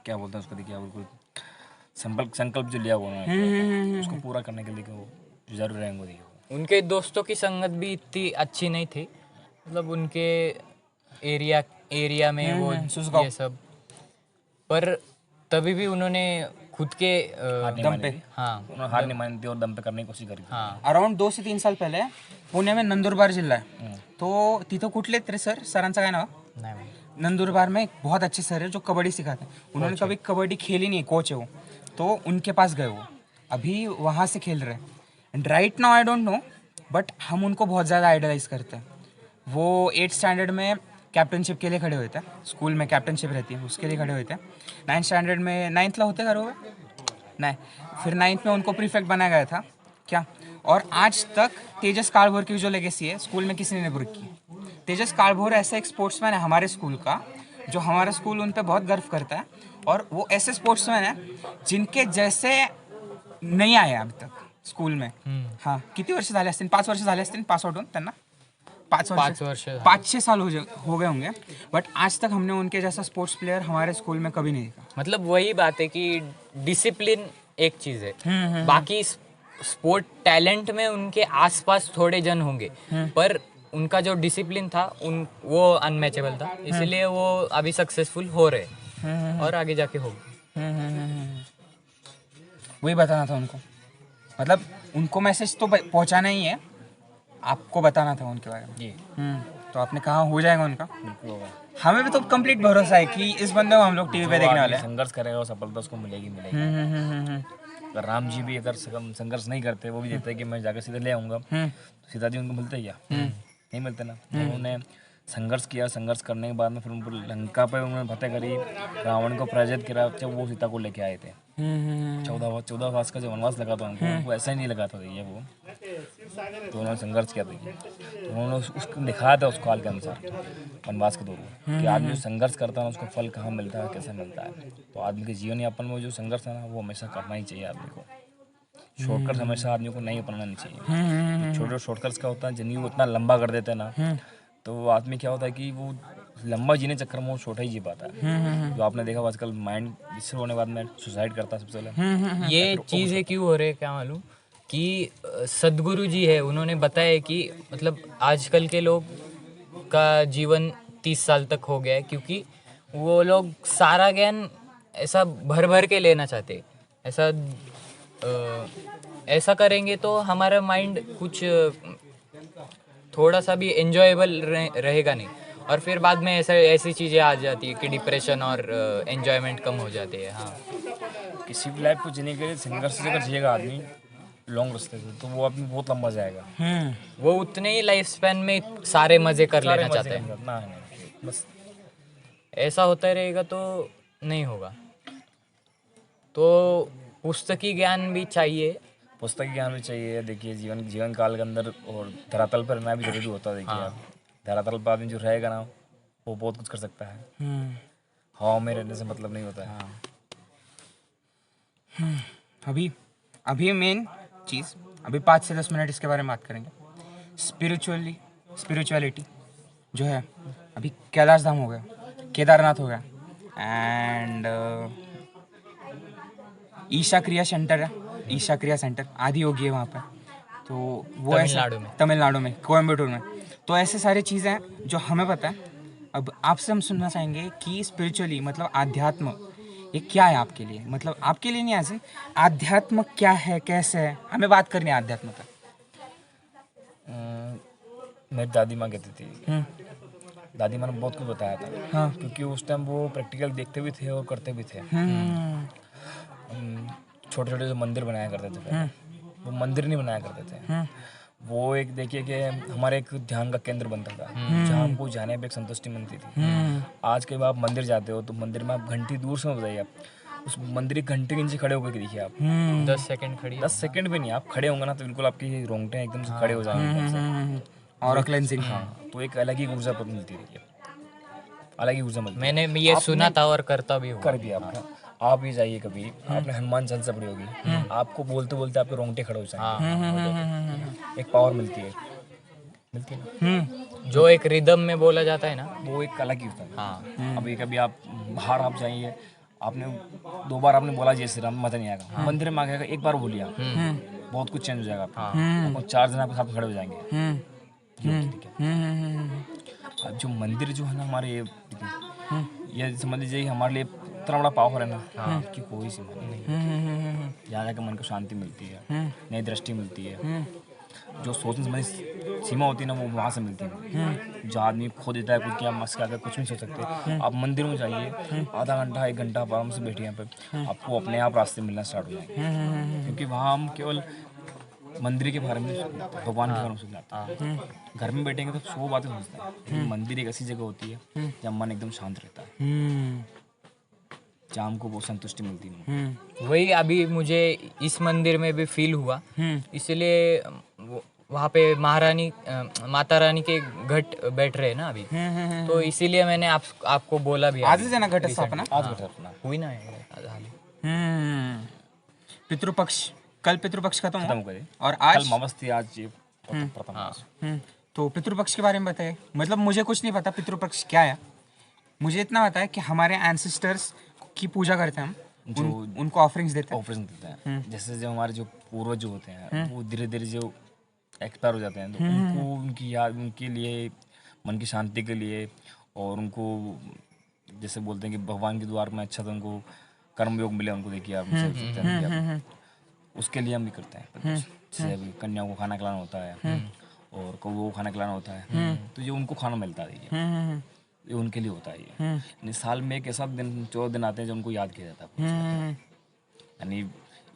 क्या बोलते हैं उसको, देखिए बिल्कुल संकल्प जो लिया हुआ उन्होंने उसको पूरा करने के लिए वो जरूर रहेंगे। देखिए उनके दोस्तों की संगत भी इतनी अच्छी नहीं थी, मतलब उनके एरिया में वो ये सब, पर तभी भी उन्होंने खुद के दम पे उन्होंने हार नहीं मानी थी और दम पे करने की कोशिश करी थी। हाँ अराउंड 2 से 3 साल पहिले पुणे में नंदुरबार जिल्हा आहे तो तिथं कुठले तरी सरांचं काय नाव नहीं भाई। नंदुरबार में एक बहुत अच्छे सर है जो कबड्डी सिखाते हैं। उन्होंने कभी कबड्डी खेली नहीं, कोच है वो, तो उनके पास गए वो, अभी वहाँ से खेल रहे हैं। And right now I don't know but हम उनको बहुत ज़्यादा आइडलाइज करते हैं। वो 8th स्टैंडर्ड में कैप्टनशिप के लिए खड़े हुए थे, स्कूल में कैप्टनशिप रहती है उसके लिए खड़े हुए थे। 9th स्टैंडर्ड में 9th ला होते करोगे नहीं, फिर 9th में उनको प्रीफेक्ट बनाया गया था क्या, और आज तक तेजस कालभोर की जो लेगेसी है स्कूल में किसी ने ब्रेक की। तेजस कालभोर ऐसा एक स्पोर्ट्समैन है हमारे स्कूल का, जो हमारा स्कूल उन पे बहुत गर्व करता है, और वो ऐसे स्पोर्ट्समैन है जिनके जैसे नहीं आए अभी तक स्कूल में। हाँ, किती वर्ष झाले असतील? 5 वर्ष झाले असतील पास आउट होऊन त्यांना, 5-6 साल हो गए होंगे, बट आज तक हमने उनके जैसा स्पोर्ट्स प्लेयर हमारे स्कूल में कभी नहीं देखा। मतलब वही बात है कि डिसिप्लिन एक चीज है, बाकी स्पोर्ट टैलेंट में उनके आसपास थोड़े जन होंगे, पर उनका जो डिसिप्लिन था वो अनमैचेबल था, इसीलिए वो अभी सक्सेसफुल हो रहे और आगे जाके होंगे। वही बताना था उनको, मतलब उनको मैसेज तो पहुंचाना ही है, आपको बताना था उनके बारे में जी। तो आपने कहा हो जाएगा उनका। बिल्कुल होगा। हमें भी तो कंप्लीट भरोसा है कि इस बंदे को हम लोग टीवी पे देखने वाले हैं। संघर्ष करेगा और सफलता उसको मिलेगी। अगर राम जी भी अगर संघर्ष नहीं करते, वो भी देखते हैं कि मैं जाकर सीधे ले आऊँगा, तो सीता जी उनको मिलते क्या? नहीं मिलते ना। उन्होंने संघर्ष किया, संघर्ष करने के बाद में फिर उनको लंका पे उन्होंने फतेह करी, रावण को पराजित किया, जब वो सीता को लेके आए थे। 14 वर्ष का जो वनवास लगा था उनको, वो ऐसा ही नहीं लगा था ये वो, तो उन्होंने संघर्ष किया था। तो उन्होंने उसको दिखाया था उस काल के अनुसार वनवास के दौरान कि आदमी जो संघर्ष करता है उसको फल कहाँ मिलता है, कैसे मिलता है। तो आदमी के जीवन यापन में जो संघर्ष है ना, वो हमेशा करना ही चाहिए आदमी को। शॉर्टकट हमेशा आदमी को नहीं अपनाना नहीं चाहिए। छोटे शॉर्टकट्स का होता है, जिंदगी को इतना लंबा कर देते हैं ना, तो वो आदमी क्या होता है कि वो लंबा जीने चक्कर में वो छोटा ही जी पाता है। जो आपने देखा आजकल माइंड डिस्टर्ब होने के बाद में सुसाइड करता है सबसे पहले। ये चीज़ें क्यों हो रही है क्या मालूम, कि सदगुरु जी है, उन्होंने बताया कि मतलब आजकल के लोग का जीवन 30 साल तक हो गया है, क्योंकि वो लोग सारा ज्ञान ऐसा भर भर के लेना चाहते। ऐसा करेंगे तो हमारा माइंड कुछ थोड़ा सा भी एंजॉयबल रहेगा नहीं, और फिर बाद में ऐसी चीज़ें आ जाती है कि डिप्रेशन और एंजॉयमेंट कम हो जाती है। हाँ, किसी भी लाइफ को जीने के लिए संघर्ष से अगर जिएगा आदमी लॉन्ग रास्ते से, तो वो आदमी बहुत लंबा जाएगा। वो उतने ही लाइफ स्पैन में सारे मज़े कर लेना चाहते हैं। नहीं, बस ऐसा होता रहेगा तो नहीं होगा। तो पुस्तकी ज्ञान भी चाहिए, पुस्तक ज्ञान भी चाहिए। देखिए जीवन काल के अंदर और धरातल पर रहना भी जरूरी होता है। देखिए आप धरातल पर आदमी जो रहेगा ना, वो बहुत कुछ कर सकता है। हवा में रहने से मतलब नहीं होता है। अभी मेन चीज़, अभी 5 से 10 मिनट इसके बारे में बात करेंगे। स्पिरिचुअलिटी जो है, अभी कैलाश धाम हो गया, केदारनाथ हो गया, एंड ईशा क्रिया सेंटर है, ईशा क्रिया सेंटर आदि योगी है वहाँ पे, तो वो तमिलनाडु में कोयम्बटूर में। तो ऐसे सारी चीज़ें हैं जो हमें पता है। अब आपसे हम सुनना चाहेंगे कि स्पिरिचुअली मतलब आध्यात्म ये क्या है आपके लिए, मतलब आपके लिए नहीं, ऐसे आध्यात्म क्या है, कैसे है, हमें बात करनी है आध्यात्म पर। मेरी दादी माँ कहती थी, दादी माँ ने बहुत कुछ बताया था। हाँ। क्योंकि उस टाइम वो प्रैक्टिकल देखते भी थे और करते भी थे। छोटे छोटे जो मंदिर बनाया करते थे पहले, वो मंदिर नहीं बनाया करते थे। वो एक देखिए कि हमारे एक ध्यान का केंद्र बनता था, जहाँ हमको जाने पे एक संतुष्टि मिलती थी। आज के बाद आप मंदिर जाते हो तो मंदिर में आप घंटी दूर से बताइए, आप उस मंदिर की घंटे के नीचे खड़े होकर देखिए आप 10 सेकंड खड़ी, 10 सेकंड भी नहीं, आप खड़े होंगे ना तो बिल्कुल आपकी रोंगटे एकदम से खड़े हो जाएंगे। और क्लेंजिंग, हाँ, तो एक अलग ही ऊर्जा मिलती है। अलग ही ऊर्जा मिलती है। मैंने ये सुना था और करता भी हूँ। कर दिया आपने, आप भी जाइए कभी, आपने हनुमान चालीसा पढ़ी होगी, आपको बोलते बोलते आपके रोंगटे खड़े हो जाएंगे। एक पावर मिलती है ना, जो एक रिदम में बोला जाता है ना, वो एक अलग ही होता है। हाँ अभी कभी आप बाहर आप जाइए, आपने 2 बार आपने बोला जय श्री राम, मजा नहीं आएगा। मंदिर में आ गया, एक बार बोलिए आप, बहुत कुछ चेंज हो जाएगा आपका। 4 जन आपके साथ खड़े हो जाएंगे। ये होता है, ठीक है। अब जो मंदिर जो है ना हमारे, ये समझ लीजिए हमारे लिए इतना बड़ा पावर है ना कि कोई सीमा नहीं। यहाँ जाकर मन को शांति मिलती है, नई दृष्टि मिलती है। जो सोचने समझने की सीमा होती है ना, वो वहाँ से मिलती है। जो आदमी खो देता है कुछ, क्या मस्क आकर कुछ नहीं सोच सकते, आप मंदिर में जाइए, आधा घंटा 1 घंटा आराम से बैठिए यहाँ पे, आपको अपने आप रास्ते मिलना स्टार्ट हो जाएंगे। क्योंकि वहाँ हम केवल मंदिर के बारे में भगवान के बारे में सोचते हैं। घर में बैठेंगे तो 100 बातें सोचते हैं, लेकिन मंदिर एक ऐसी जगह होती है जहाँ मन एकदम शांत रहता है, जहाँ हमको बहुत संतुष्टि मिलती है। वही अभी मुझे इस मंदिर में भी फील हुआ, इसलिए वहाँ पे महारानी माता रानी के घट बैठ रहे हैं ना अभी, तो इसीलिए मैंने आपको बोला भी। आजच आहे ना घटस्थापना? आज बैठा अपना हुई ना पितृपक्ष, कल पितृपक्ष खत्म खत्म हुआ करे, और कल आज मावस थी, आज ये प्रथम मास। तो पितृपक्ष के बारे में बताइए। मतलब मुझे कुछ नहीं पता पितृपक्ष क्या है, मुझे इतना पता है कि हमारे एंसेस्टर्स की पूजा करते हैं हम, उनको ऑफरिंग्स देते हैं। ऑपरेशन देते हैं। जैसे जो हमारे जो पूर्वज जो होते हैं वो धीरे धीरे जो एक्सपायर हो जाते हैं, तो उनको उनकी याद, उनके लिए मन की शांति के लिए, और उनको जैसे बोलते हैं कि भगवान के द्वार में अच्छा तो उनको कर्म योग मिले, उनको देखिए आप, उसके लिए हम भी करते हैं। जैसे अभी कन्या को खाना खिलाना होता है और कौओं को खाना खिलाना होता है, तो ये उनको खाना मिलता है, देखिए ये उनके लिए होता है। ये यानी साल में एक ऐसा दिन 14 दिन आते हैं जब उनको याद किया जाता है। यानी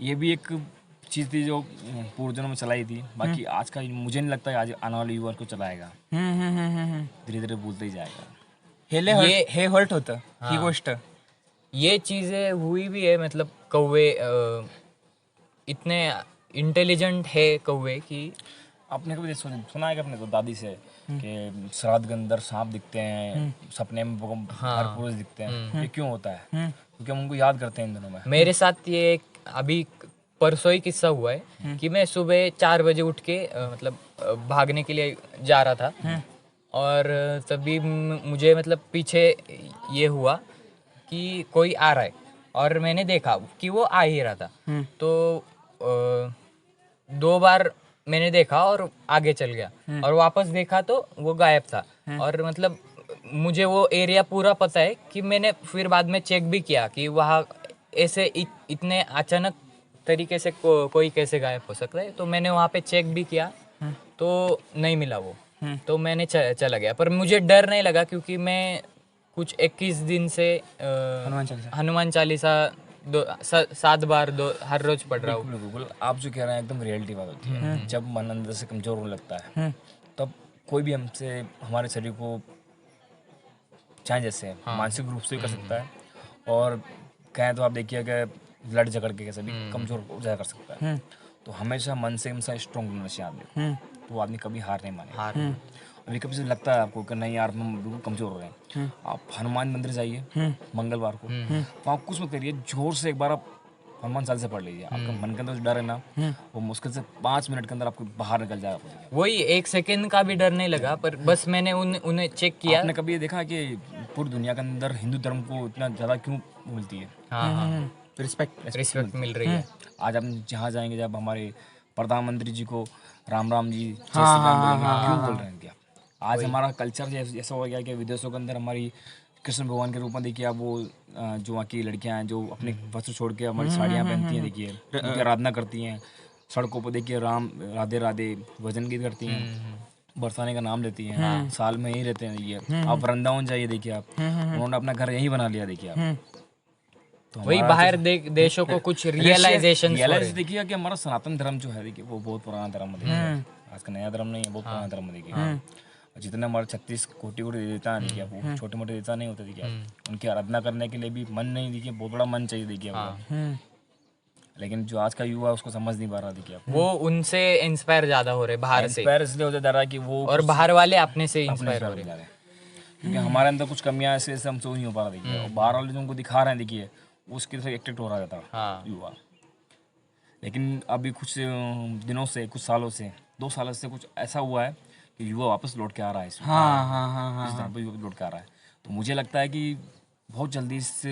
ये भी एक चीज़ थी जो पूर्वजन्म में चलाई थी। बाकी आज का मुझे नहीं लगता है आज आने वाले युवा को चलाएगा, धीरे धीरे भूलते ही जाएगा। हे हर्ट होतं ही गोष्ट। ये चीजें हुई भी है, मतलब कौवे इतने इंटेलिजेंट है कौवे कि आपने कभी सुना है कि अपने तो दादी से कि श्राद्ध के अंदर सांप दिखते हैं, सपने में हर पुरुष दिखते हैं, ये क्यों होता है? क्योंकि हम उनको याद करते हैं इन दिनों में। मेरे साथ ये अभी परसों ही किस्सा हुआ है कि मैं सुबह 4 बजे उठ के मतलब भागने के लिए जा रहा था, और तभी मुझे मतलब पीछे ये हुआ कि कोई आ रहा है, और मैंने देखा कि वो आ ही रहा था। तो 2 बार मैंने देखा और आगे चल गया, और वापस देखा तो वो गायब था। और मतलब मुझे वो एरिया पूरा पता है कि मैंने फिर बाद में चेक भी किया कि वहाँ ऐसे इतने अचानक तरीके से कोई कैसे गायब हो सकता है। तो मैंने वहाँ पे चेक भी किया तो नहीं मिला वो, तो मैंने चला गया। पर मुझे डर नहीं लगा क्योंकि मैं कुछ 21 दिन से हनुमान चालीसा 7 बार हर रोज पढ़ रहा हूँ। बिल्कुल आप जो कह रहे हैं एकदम रियलिटी बात होती है। जब मन अंदर से कमजोर होने लगता है तब कोई भी हमसे हमारे शरीर को चाहे जैसे मानसिक रूप से भी कर सकता है, और कहें तो आप देखिए कि ब्लड झगड़ के कैसे भी कमजोर हो जाया कर सकता है। तो हमेशा मन से हमेशा स्ट्रॉन्ग होना चाहिए आदमी, तो वो आदमी कभी हार नहीं माने। अभी कभी से लगता है आपको कि नहीं यार हम बिल्कुल कमजोर हो रहे हैं, आप हनुमान मंदिर जाइए मंगलवार को, वहाँ कुछ मत करिए, जोर से एक बार आप हनुमान चालीसा पढ़ लीजिए। आपका मन के अंदर जो डर है ना, वो मुश्किल से 5 मिनट के अंदर आपको बाहर निकल जाएगा। वही 1 सेकंड का भी डर नहीं लगा, पर बस मैंने उन्हें चेक किया। आपने कभी ये देखा कि पूरी दुनिया के अंदर हिंदू धर्म को इतना ज़्यादा क्यों मिलती है? हाँ रिस्पेक्ट मिल रही है। आज हम जहाँ जाएंगे, जब हमारे प्रधानमंत्री जी को राम राम जी जय श्री राम बोलेंगे, क्यों बोल रहे हैं क्या? आज हमारा कल्चर ऐसा हो गया कि विदेशों के अंदर हमारी कृष्ण भगवान के रूप में देखिए आप, वो जो वहाँ की लड़कियाँ हैं जो अपने वस्त्र छोड़ के हमारी साड़ियाँ पहनती हैं, देखिए उनकी आराधना करती हैं। सड़कों पर देखिए राम राधे राधे भजन गीत करती हैं, बरसाने का नाम लेती हैं, साल में यहीं रहते हैं। देखिए आप वृंदावन जाइए, देखिए आप, उन्होंने अपना घर यहीं बना लिया, देखिए आप। तो वही बाहर देशों को कुछ रियलाइजेशन देखिए कि हमारा सनातन धर्म जो है, देखिए वो बहुत पुराना धर्म है, आज का नया धर्म नहीं है, बहुत पुराना धर्म। देखिए जितने हमारे 36 कोटि देवता है, देखिए वो छोटे मोटे देवता नहीं होते। देखिए उनकी आराधना करने के लिए भी मन नहीं, देखिए बहुत बड़ा मन चाहिए। देखिए लेकिन जो आज का युवा उसको समझ नहीं पा रहा। देखिए वो उनसे इंस्पायर ज्यादा हो रहे बाहर से, इंस्पायर इसलिए होता जा रहा है कि वो, और बाहर वाले अपने से इंस्पायर हो रहे। क्योंकि हमारे अंदर कुछ कमियां ऐसे ऐसे हमसे नहीं हो पा रहा देखिए, और बाहर वाले जो हमको दिखा रहे हैं देखिए वो उसकी तरफ एट्रैक्ट हो रहा था हाँ। युवा। लेकिन अभी कुछ दिनों से, कुछ सालों से, 2 सालों से कुछ ऐसा हुआ है कि युवा वापस लौट के आ रहा है इसमें। हाँ हाँ हाँ हाँ इस तरह पर युवा लौट के आ रहा है, तो मुझे लगता है कि बहुत जल्दी इस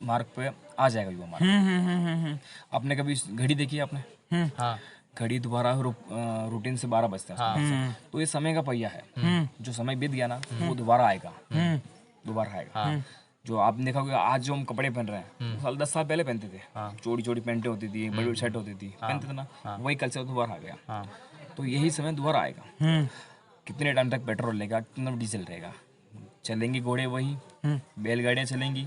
मार्ग पे आ जाएगा युवा मार्ग। आपने कभी घड़ी देखी है आपने? हाँ घड़ी दोबारा रूटीन से 12 बजते हैं उसमें। तो ये समय का पहिया है, जो समय बीत गया ना वो दोबारा आएगा, दोबारा आएगा। जो आपने देखा होगा आज जो हम कपड़े पहन रहे हैं वो साल 10 साल पहले पहनते थे, चौड़ी चौड़ी पैंटें होती थी, बड़ी बड़ी शर्ट होती थी, पहनते थे ना, वही कल्चर दोबारा आ गया। तो यही समय दोबारा आएगा। कितने टाइम तक पेट्रोल लेगा, कितना डीजल रहेगा, चलेंगे घोड़े वही, बैलगाड़ियाँ चलेंगी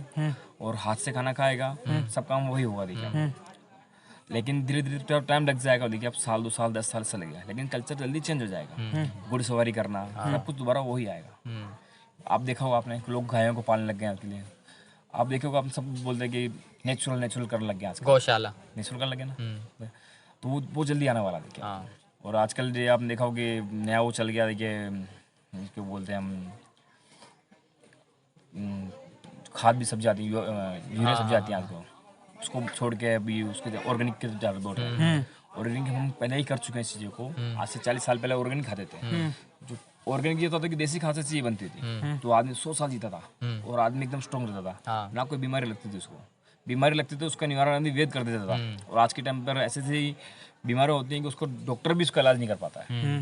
और हाथ से खाना खाएगा, सब काम वही होगा देखिए। लेकिन धीरे धीरे टाइम लग जाएगा देखिए, अब साल 2 साल 10 साल से लगेगा, लेकिन कल्चर जल्दी चेंज हो जाएगा। घुड़सवारी करना सब कुछ दोबारा वही आएगा। आप देखा होगा आपने, लोग गायों को पालने लग गए हैं उसके लिए। आप देखे होगा, आप सब बोलते हैं कि नेचुरल करने लग गए आजकल, गौशाला। नेचुरल करने लगे ना, तो वो जल्दी आने वाला देखिए। हाँ। और आजकल जो आपने देखा होगा कि नया वो चल गया देखिए, क्या बोलते हैं हम, खाद भी सब्जी आती है, यूरिया सब्जी आती है आजकल, उसको छोड़ के अभी उसके ऑर्गेनिक के ज़्यादा दौड़ रहे हैं। ऑर्गेनिक हम पहले ही कर चुके हैं इस चीज़ों को, आज से 40 साल पहले ऑर्गेनिक खाते थे। जो ऑर्गेनिक ये होता था कि देसी खाद से चीज़ें बनती थी, तो आदमी 100 साल जीता था और आदमी एकदम स्ट्रॉन्ग रहता था, ना कोई बीमारी लगती थी उसको। बीमारी लगती थी उसका निवारण आदमी वेद कर देता था। और आज के टाइम पर ऐसे ऐसी बीमारियाँ होती हैं कि उसको डॉक्टर भी उसका इलाज नहीं कर पाता है।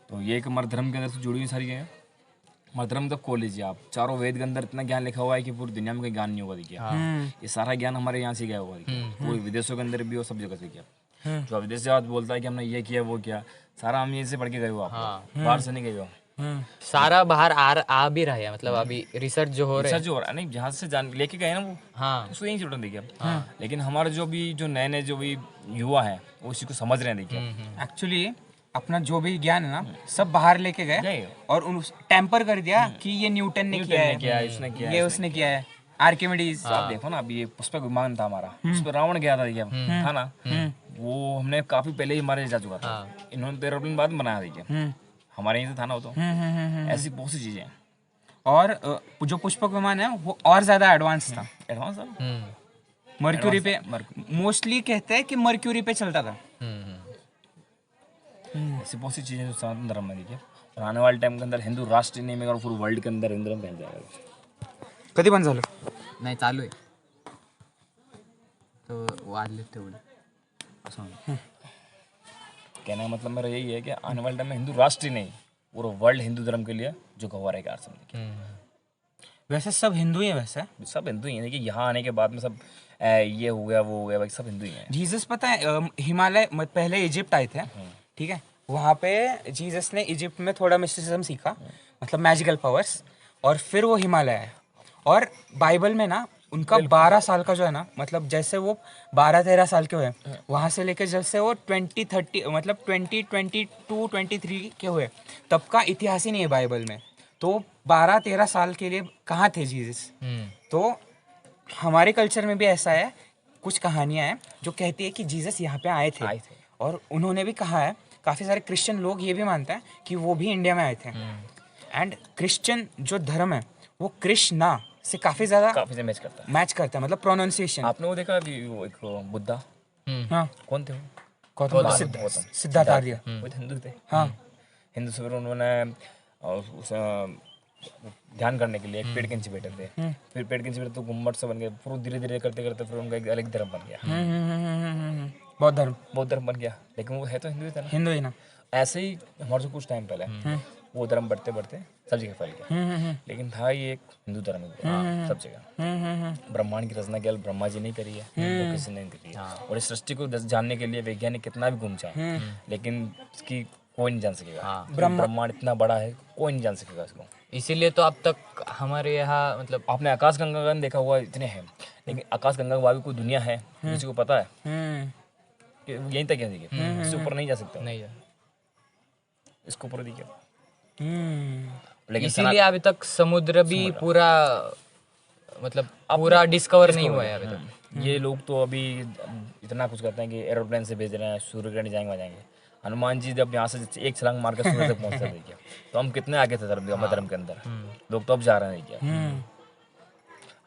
तो ये एक हमारे धर्म के अंदर से जुड़ी हुई सारी है। हमारे धर्म तक खोल लीजिए आप, चारों वेद के अंदर इतना ज्ञान लिखा हुआ है कि पूरी दुनिया में कोई ज्ञान नहीं होगा देखिए। ये सारा ज्ञान हमारे यहाँ से गया हुआ देखिए, पूरे विदेशों के अंदर भी और सब जगह से किया। जो विदेश से बात बोलता है कि हमने ये किया वो किया, सारा हम यहीं से पढ़ के गए हो आप, बाहर से नहीं गए हो। सारा बाहर आ भी रहा है, मतलब अभी रिसर्च जो हो रहा है। सच हो रहा है, नहीं जहाँ से जान लेके गए ना वो, हाँ उसको यहीं से उठा देखिए। लेकिन हमारे जो भी जो नए नए जो भी युवा हैं वो इसी को समझ रहे हैं देखिए। एक्चुअली अपना जो भी ज्ञान है ना सब बाहर लेके गए और उन टेम्पर कर दिया कि ये न्यूटन ने किया है, इसने किया, ये उसने किया है, आर्किमिडीज। आप देखो ना, अभी ये पुष्पक विमान था हमारा, उस पर रावण गया था देखिए, था ना, वो हमने काफी पहले ही मारे जा चुका था। इन्होंने 13 दिन बाद बनाया देखिए, हमारे यहीं से था ना वो। तो ऐसी बहुत सी चीजें हैं। और जो पुष्पक विमान है वो और ज्यादा एडवांस था, एडवांस था। मर्क्यूरी पे, मोस्टली कहते हैं कि मर्क्यूरी पे चलता था। ऐसी बहुत सी चीजें जो सनातन धर्म में देखिए। और आने वाले टाइम के अंदर हिंदू राष्ट्र नहीं में और पूरे वर्ल्ड के अंदर हिंदू धर्म फैल जाएगा। कधी बंद झालं? नाही चालू आहे तो वाजले तेवढे कहने का मतलब मेरा यही है कि आने वाले टाइम में हिंदू राष्ट्र ही नहीं, पूरा वर्ल्ड हिंदू धर्म के लिए जो हुआ रहेगा आज देखिए। वैसे सब हिंदू ही है वैसे। सब हिंदू ही है देखिए, यहाँ आने के बाद में सब ये हो गया वो हो गया, भाई सब हिंदू ही हैं। जीसस पता है हिमालय पहले इजिप्ट आए थे, ठीक है, वहाँ पे जीसस ने इजिप्ट में थोड़ा मिस्टिसिज्म सीखा, मतलब मैजिकल पावर्स, और फिर वो हिमालय आए। और बाइबल में ना उनका 12 साल का जो है ना, मतलब जैसे वो 12-13 साल के हुए वहाँ से लेकर जैसे वो 20-30 मतलब 20-22-23 के हुए तब का इतिहास ही नहीं है बाइबल में। तो 12-13 साल के लिए कहाँ थे जीसस? तो हमारे कल्चर में भी ऐसा है, कुछ कहानियाँ हैं जो कहती है कि जीसस यहाँ पे आए थे और उन्होंने भी कहा है, काफ़ी सारे क्रिश्चियन लोग ये भी मानते हैं कि वो भी इंडिया में आए थे। एंड क्रिश्चियन जो धर्म है वो कृष्णा से काफ़ी ज़्यादा मैच करता है, मैच करता है, मतलब प्रोनाउंसिएशन। आपने वो देखा अभी वो एक बुद्धा, हाँ कौन थे वो? गौतम सिद्धार्थ आर्य, वो हिंदू थे। हाँ हिंदू से फिर उन्होंने उस ध्यान करने के लिए एक पेड़ के नीचे बैठे थे। फिर पेड़ के नीचे बैठे तो गुम्मट से बन गए, फिर धीरे धीरे करते करते फिर उनका एक अलग धर्म बन गया, बौद्ध धर्म बन गया। लेकिन वो है तो हिंदू ही था ना। हिंदू ही ना। ऐसे ही हमारे से कुछ टाइम पहले वो धर्म बढ़ते बढ़ते सब जगह फैल गया। लेकिन था ये एक हिंदू धर्म है सब जगह। ब्रह्मांड की रचना केवल ब्रह्मा जी ने करी है, वो किसी ने नहीं करी है। और इस सृष्टि को जानने के लिए वैज्ञानिक कितना भी घूम जाए लेकिन इसकी कोई नहीं जान सकेगा। ब्रह्मांड इतना बड़ा है, कोई नहीं जान सकेगा इसको। इसीलिए तो अब तक हमारे यहाँ मतलब आपने आकाश गंगागन देखा हुआ, इतने हैं, लेकिन आकाश गंगा के बाद भी कोई दुनिया है किसी को पता है कि यहीं तक है देखिए, इससे ऊपर नहीं जा सकता। नहीं है, इसको ऊपर देखिए। लेकिन इसीलिए अभी तक समुद्र भी पूरा मतलब पूरा डिस्कवर नहीं हुआ है अभी तक। ये लोग तो अभी इतना कुछ करते हैं कि एरोप्लेन से भेज रहे हैं, सूर्य ग्रहण जाएंगे वहाँ जाएंगे। हनुमान जी जब यहाँ से एक छलांग मार कर सूरज तक पहुंचते थे क्या, तो हम कितने आगे थे धर्म के अंदर, लोग तो अब जा रहे हैं क्या।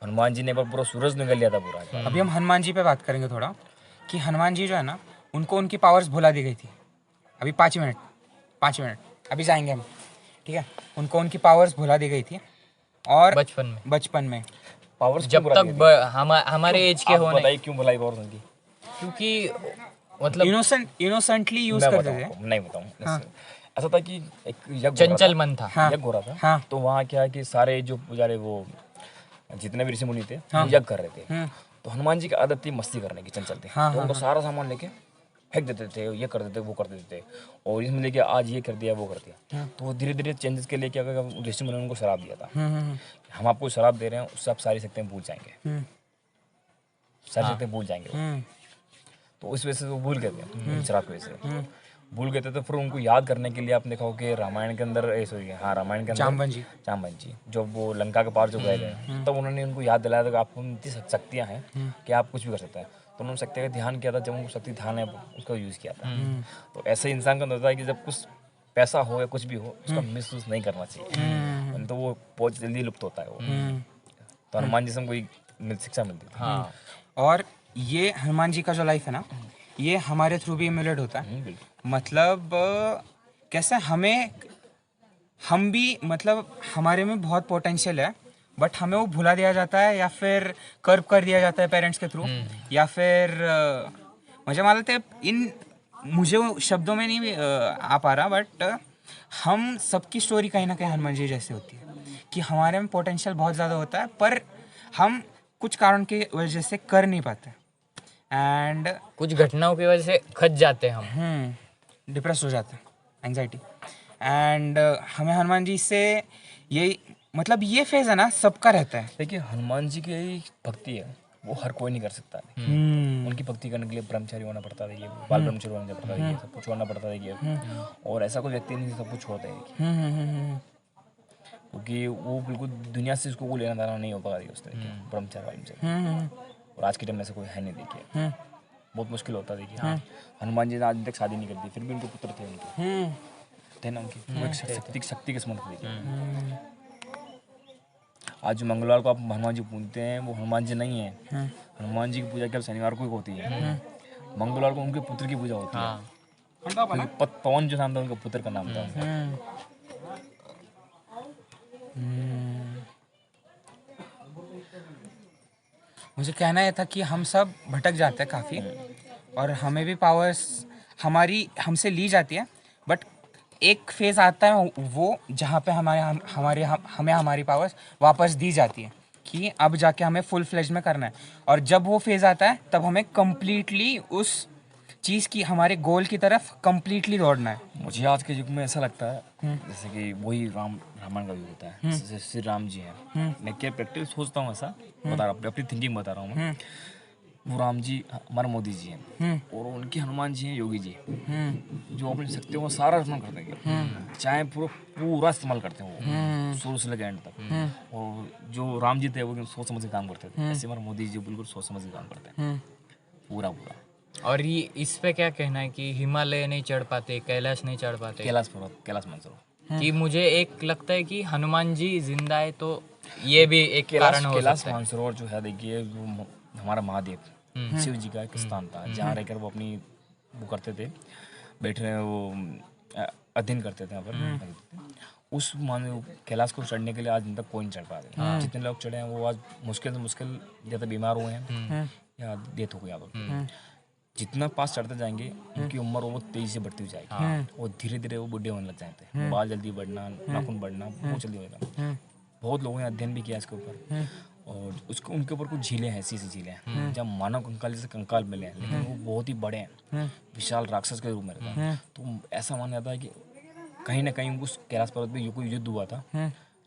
हनुमान जी ने एक बार पूरा सूरज निकल लिया था पूरा। अभी हम हनुमान जी पे बात करेंगे थोड़ा, कि हनुमान जी जो है ना, उनको उनकी पावर्स भुला दी गई थी। अभी 5 मिनट अभी जाएंगे हम, ठीक है। उनको उनकी पावर्स भुला दी गई थी, और बचपन में पावर्स जब तक हमारे एज के होने, बताइए क्यों भलाई पावर्स उनकी, क्योंकि मतलब इनोसेंटली यूज करते थे। नहीं बताऊँ। ऐसा था कि एक यज्ञ चंचल मन था। यज्ञ हो रहा था। हाँ। तो वहाँ क्या है कि सारे जो पुजारी वो जितने भी ऋषि मुनि थे वो यज्ञ कर रहे थे। तो हनुमान जी की आदत थी मस्ती करने की, चंचल थे। तो उनको सारा सामान लेके फेंक देते थे, ये कर देते वो कर देते थे, और इसमें लेके आज ये कर दिया वो कर दिया। तो वो धीरे धीरे चेंजेस के लिए क्या ऋषि मुनि ने उनको शराब दिया था, हम आपको शराब दे रहे हैं, उससे आप सारी शक्तियाँ भूल जाएंगे, सारी शक्तियाँ भूल जाएंगे। तो इस वजह से वो भूल गए थे, शराब की वजह से भूल गए थे। तो फिर उनको याद करने के लिए आपने देखा हो कि रामायण के अंदर रामायण के अंदर जामवन जी जब वो लंका के पार जो गए गए, तब उन्होंने उनको याद दिलाया था कि आपको इतनी शक्तियाँ हैं कि आप कुछ भी कर सकते हैं। तो उन्होंने शक्ति का ध्यान किया था, जब उनको शक्ति ध्यान है उसका यूज़ किया था। तो ऐसे इंसान का होता है कि जब कुछ पैसा हो या कुछ भी हो, उसका मिसयूज नहीं करना चाहिए, तो वो बहुत जल्दी लुप्त होता है वो। तो हनुमान जी से हमको शिक्षा मिलती थी। और ये हनुमान जी का जो लाइफ है ना, ये हमारे थ्रू भी इम्यूलेट होता है। मतलब कैसे हम भी मतलब हमारे में बहुत पोटेंशियल है, बट हमें वो भुला दिया जाता है, या फिर कर्व कर दिया जाता है पेरेंट्स के थ्रू, या फिर मुझे मालूम मुझे वो शब्दों में नहीं आ पा रहा, बट हम सबकी स्टोरी कहीं ना कहीं हनुमान जी जैसी होती है, कि हमारे में पोटेंशियल बहुत ज़्यादा होता है, पर हम कुछ कारण की वजह से कर नहीं पाते, एंड कुछ घटनाओं की वजह से खच जाते हैं हम, डिप्रेस हो जाते हैं, एंजाइटी। एंड हमें हनुमान जी से यही मतलब ये फेज है ना, सबका रहता है। देखिए हनुमान जी की भक्ति है वो हर कोई नहीं कर सकता। उनकी भक्ति करने के लिए ब्रह्मचारी होना पड़ता है, देखिए बाल ब्रह्मचारी होना पड़ता है, सब कुछ छोड़ना पड़ता है, देखिए। और ऐसा कोई व्यक्ति नहीं सब कुछ छोड़ता है, क्योंकि वो बिल्कुल दुनिया से उसको लेना देना नहीं हो पाएगा उस तरीके ब्रह्मचारी वाले। और आज के टाइम में ऐसा कोई है नहीं, देखिए बहुत मुश्किल होता है। देखिए हनुमान जी ने आज तक शादी नहीं कर दी, फिर भी उनके पुत्र थे, उनके थे ना, उनकी वो एक शक्ति के समर्थ देखिए। आज जो मंगलवार को आप हनुमान जी पूजते हैं, वो हनुमान जी नहीं है। हनुमान जी की पूजा केवल शनिवार को ही होती है, मंगलवार को उनके पुत्र की पूजा होती है। पवन जो नाम था उनके पुत्र का नाम था। मुझे कहना यह था कि हम सब भटक जाते हैं काफ़ी, और हमें भी पावर्स हमसे ली जाती है, बट एक फेज़ आता है वो जहाँ पे हमें हमारी पावर्स वापस दी जाती है, कि अब जाके हमें फुल फ्लेज में करना है। और जब वो फेज़ आता है, तब हमें कम्प्लीटली उस चीज़ की, हमारे गोल की तरफ कम्प्लीटली दौड़ना है। मुझे आज के युग में ऐसा लगता है जैसे कि वही रामायण का युग होता है, जैसे श्री राम जी हैं। मैं क्या प्रैक्टिकल सोचता हूँ, ऐसा बता रहा हूँ, अपनी थिंकिंग बता रहा हूँ मैं। वो राम जी हमारे मोदी जी हैं, और उनके हनुमान जी हैं योगी जी, जो अपनी शक्तियों का सारा इस्तेमाल करते हैं, चाहे पूरा इस्तेमाल करते हैं वो शुरू से लेकर एंड तक। और जो राम जी थे वो सोच समझ के काम करते थे, ऐसे हमारे मोदी जी बिल्कुल सोच समझ के काम करते हैं पूरा। और ये इस पे क्या कहना है कि हिमालय नहीं चढ़ पाते, कैलाश नहीं चढ़ पाते, कैलाश मानसरोवर, कि मुझे एक लगता है कि हनुमान जी जिंदा है, तो ये भी एक कारण हो सकता है। कैलाश मानसरोवर जो है, देखिए वो हमारा महादेव शिव जी का एक स्थान था, जहाँ रहकर वो अपनी वो करते थे, बैठे वो अध्ययन करते थे यहाँ पर। उस कैलाश को चढ़ने के लिए आज तक कोई नहीं चढ़ पा रहे। जितने लोग चढ़े हैं वो आज मुश्किल से मुश्किल या तो बीमार हुए हैं या डेथ हो गई। आप जितना पास चढ़ते जाएंगे उनकी उम्र वो तेजी से बढ़ती जाएगी, और धीरे धीरे वो बुढ़े होने लग जाते हैं, बाल जल्दी बढ़ना, नाखून बढ़ना बहुत जल्दी होगा। बहुत लोगों ने अध्ययन भी किया इसके ऊपर, और उसको उनके ऊपर कुछ झीलें हैं, ऐसी झीलें हैं जब मानव कंकाल जैसे कंकाल मिले हैं, लेकिन वो बहुत ही बड़े हैं, विशाल राक्षस के रूप में रहता है। तो ऐसा माना जाता है कि कहीं ना कहीं उस कैलाश पर्वत पे कोई युद्ध हुआ था,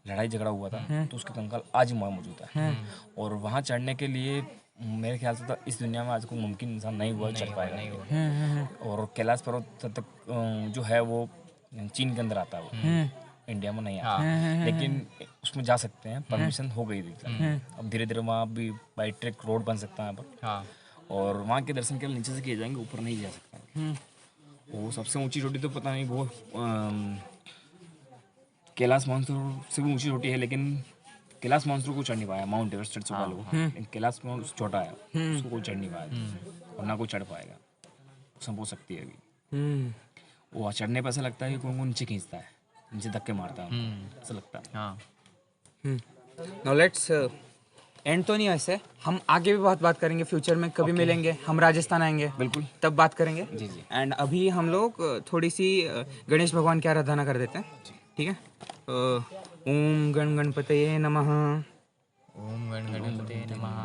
लड़ाई झगड़ा हुआ था, तो उसके कंकाल आज वहाँ मौजूद है। और वहाँ चढ़ने के लिए मेरे ख्याल से तो इस दुनिया में आज कोई मुमकिन इंसान नहीं हुआ चढ़ पाएगा। और कैलाश पर्वत तक जो है वो चीन के अंदर आता है, वो इंडिया में नहीं आता, लेकिन उसमें जा सकते हैं, परमिशन हो गई थी। अब धीरे धीरे वहाँ भी बाई ट्रैक रोड बन सकता है यहाँ पर, और वहाँ के दर्शन केवल नीचे से किए जाएंगे, ऊपर नहीं जा सकता। वो सबसे ऊंची चोटी तो पता नहीं, वो कैलाश मानसरोवर से भी ऊंची चोटी है, लेकिन कैलाश मानसरोवर को चढ़ नहीं पाया, माउंट एवरेस्ट चढ़ चुका लोग, लेकिन कैलाश मानसरोवर छोटा है, उसको कोई चढ़ नहीं पाया और ना कोई चढ़ पाएगा, संभव शक्ति है अभी। वो चढ़ने पर ऐसा लगता है कि कोई नीचे खींचता है, नीचे धक्के मारता है, ऐसा लगता है। हाँ नाउ लेट्स एंड तो नहीं वैसे, हम आगे भी बहुत बात करेंगे, फ्यूचर में कभी मिलेंगे, हम राजस्थान आएंगे बिल्कुल, तब बात करेंगे। जी जी। एंड अभी हम लोग थोड़ी सी गणेश भगवान की आराधना कर देते हैं, ठीक है। ओम गण गणपतये नमः, ओम गण गणपते नमः।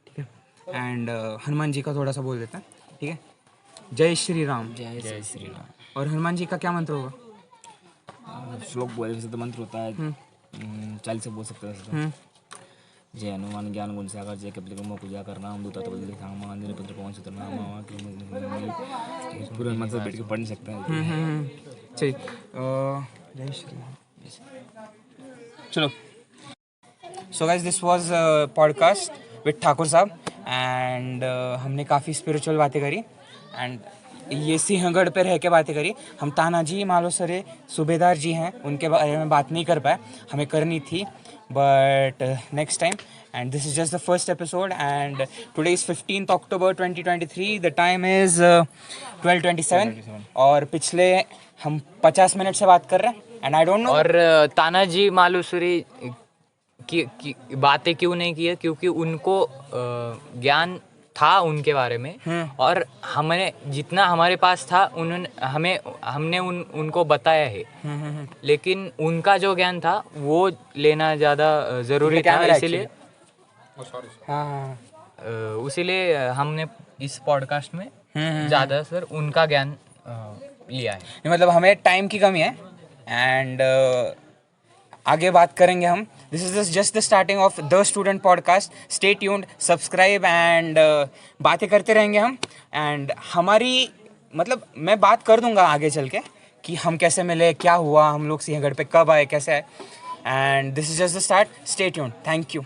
ठीक है। एंड हनुमान जी का थोड़ा सा बोल देते हैं, ठीक है। जय श्री राम। जय श्री राम। और हनुमान जी का क्या मंत्र होगा? श्लोक बोले वैसे तो मंत्र होता है, 40 से बोल सकते हैं वैसे तो। जय हनुमान ज्ञान गुण सागर, जय कपिल मोह पूजा करना, हम दूता तबल थामा अंजनी पुत्र पवन सुत नाम आवा के पूरे मन से बैठ के पढ़ नहीं सकते हैं। चलिए जय श्री राम। चलो, so guys this was podcast with Thakur साहब एंड हमने काफ़ी स्पिरिचुअल बातें करी एंड ये सिंहगढ़ पे रह के बातें करी। हम तानाजी मालुसरे सूबेदार जी हैं, उनके बारे में बात नहीं कर पाए, हमें करनी थी, but next time. And this is just the first episode and today is 15th October 2023, the time is 12:27 और पिछले हम 50 मिनट से बात कर रहे हैं एंड आई डोंट नो। और तानाजी मालुसरे की बातें क्यों नहीं की है, क्योंकि उनको ज्ञान था उनके बारे में और हमने जितना हमारे पास था हमने उनको बताया है, लेकिन उनका जो ज्ञान था वो लेना ज़्यादा ज़रूरी था, इसीलिए उसीलिए हमने इस पॉडकास्ट में ज़्यादा सर उनका ज्ञान लिया है। मतलब हमें टाइम की कमी है एंड आगे बात करेंगे हम। This is just the starting of the student podcast. Stay tuned, subscribe and बातें करते रहेंगे हम। एंड हमारी मतलब मैं बात कर दूंगा आगे चल के कि हम कैसे मिले, क्या हुआ, हम लोग सिंहगढ़ पे कब आए, कैसे आए। And this is just the start. Stay tuned. Thank you.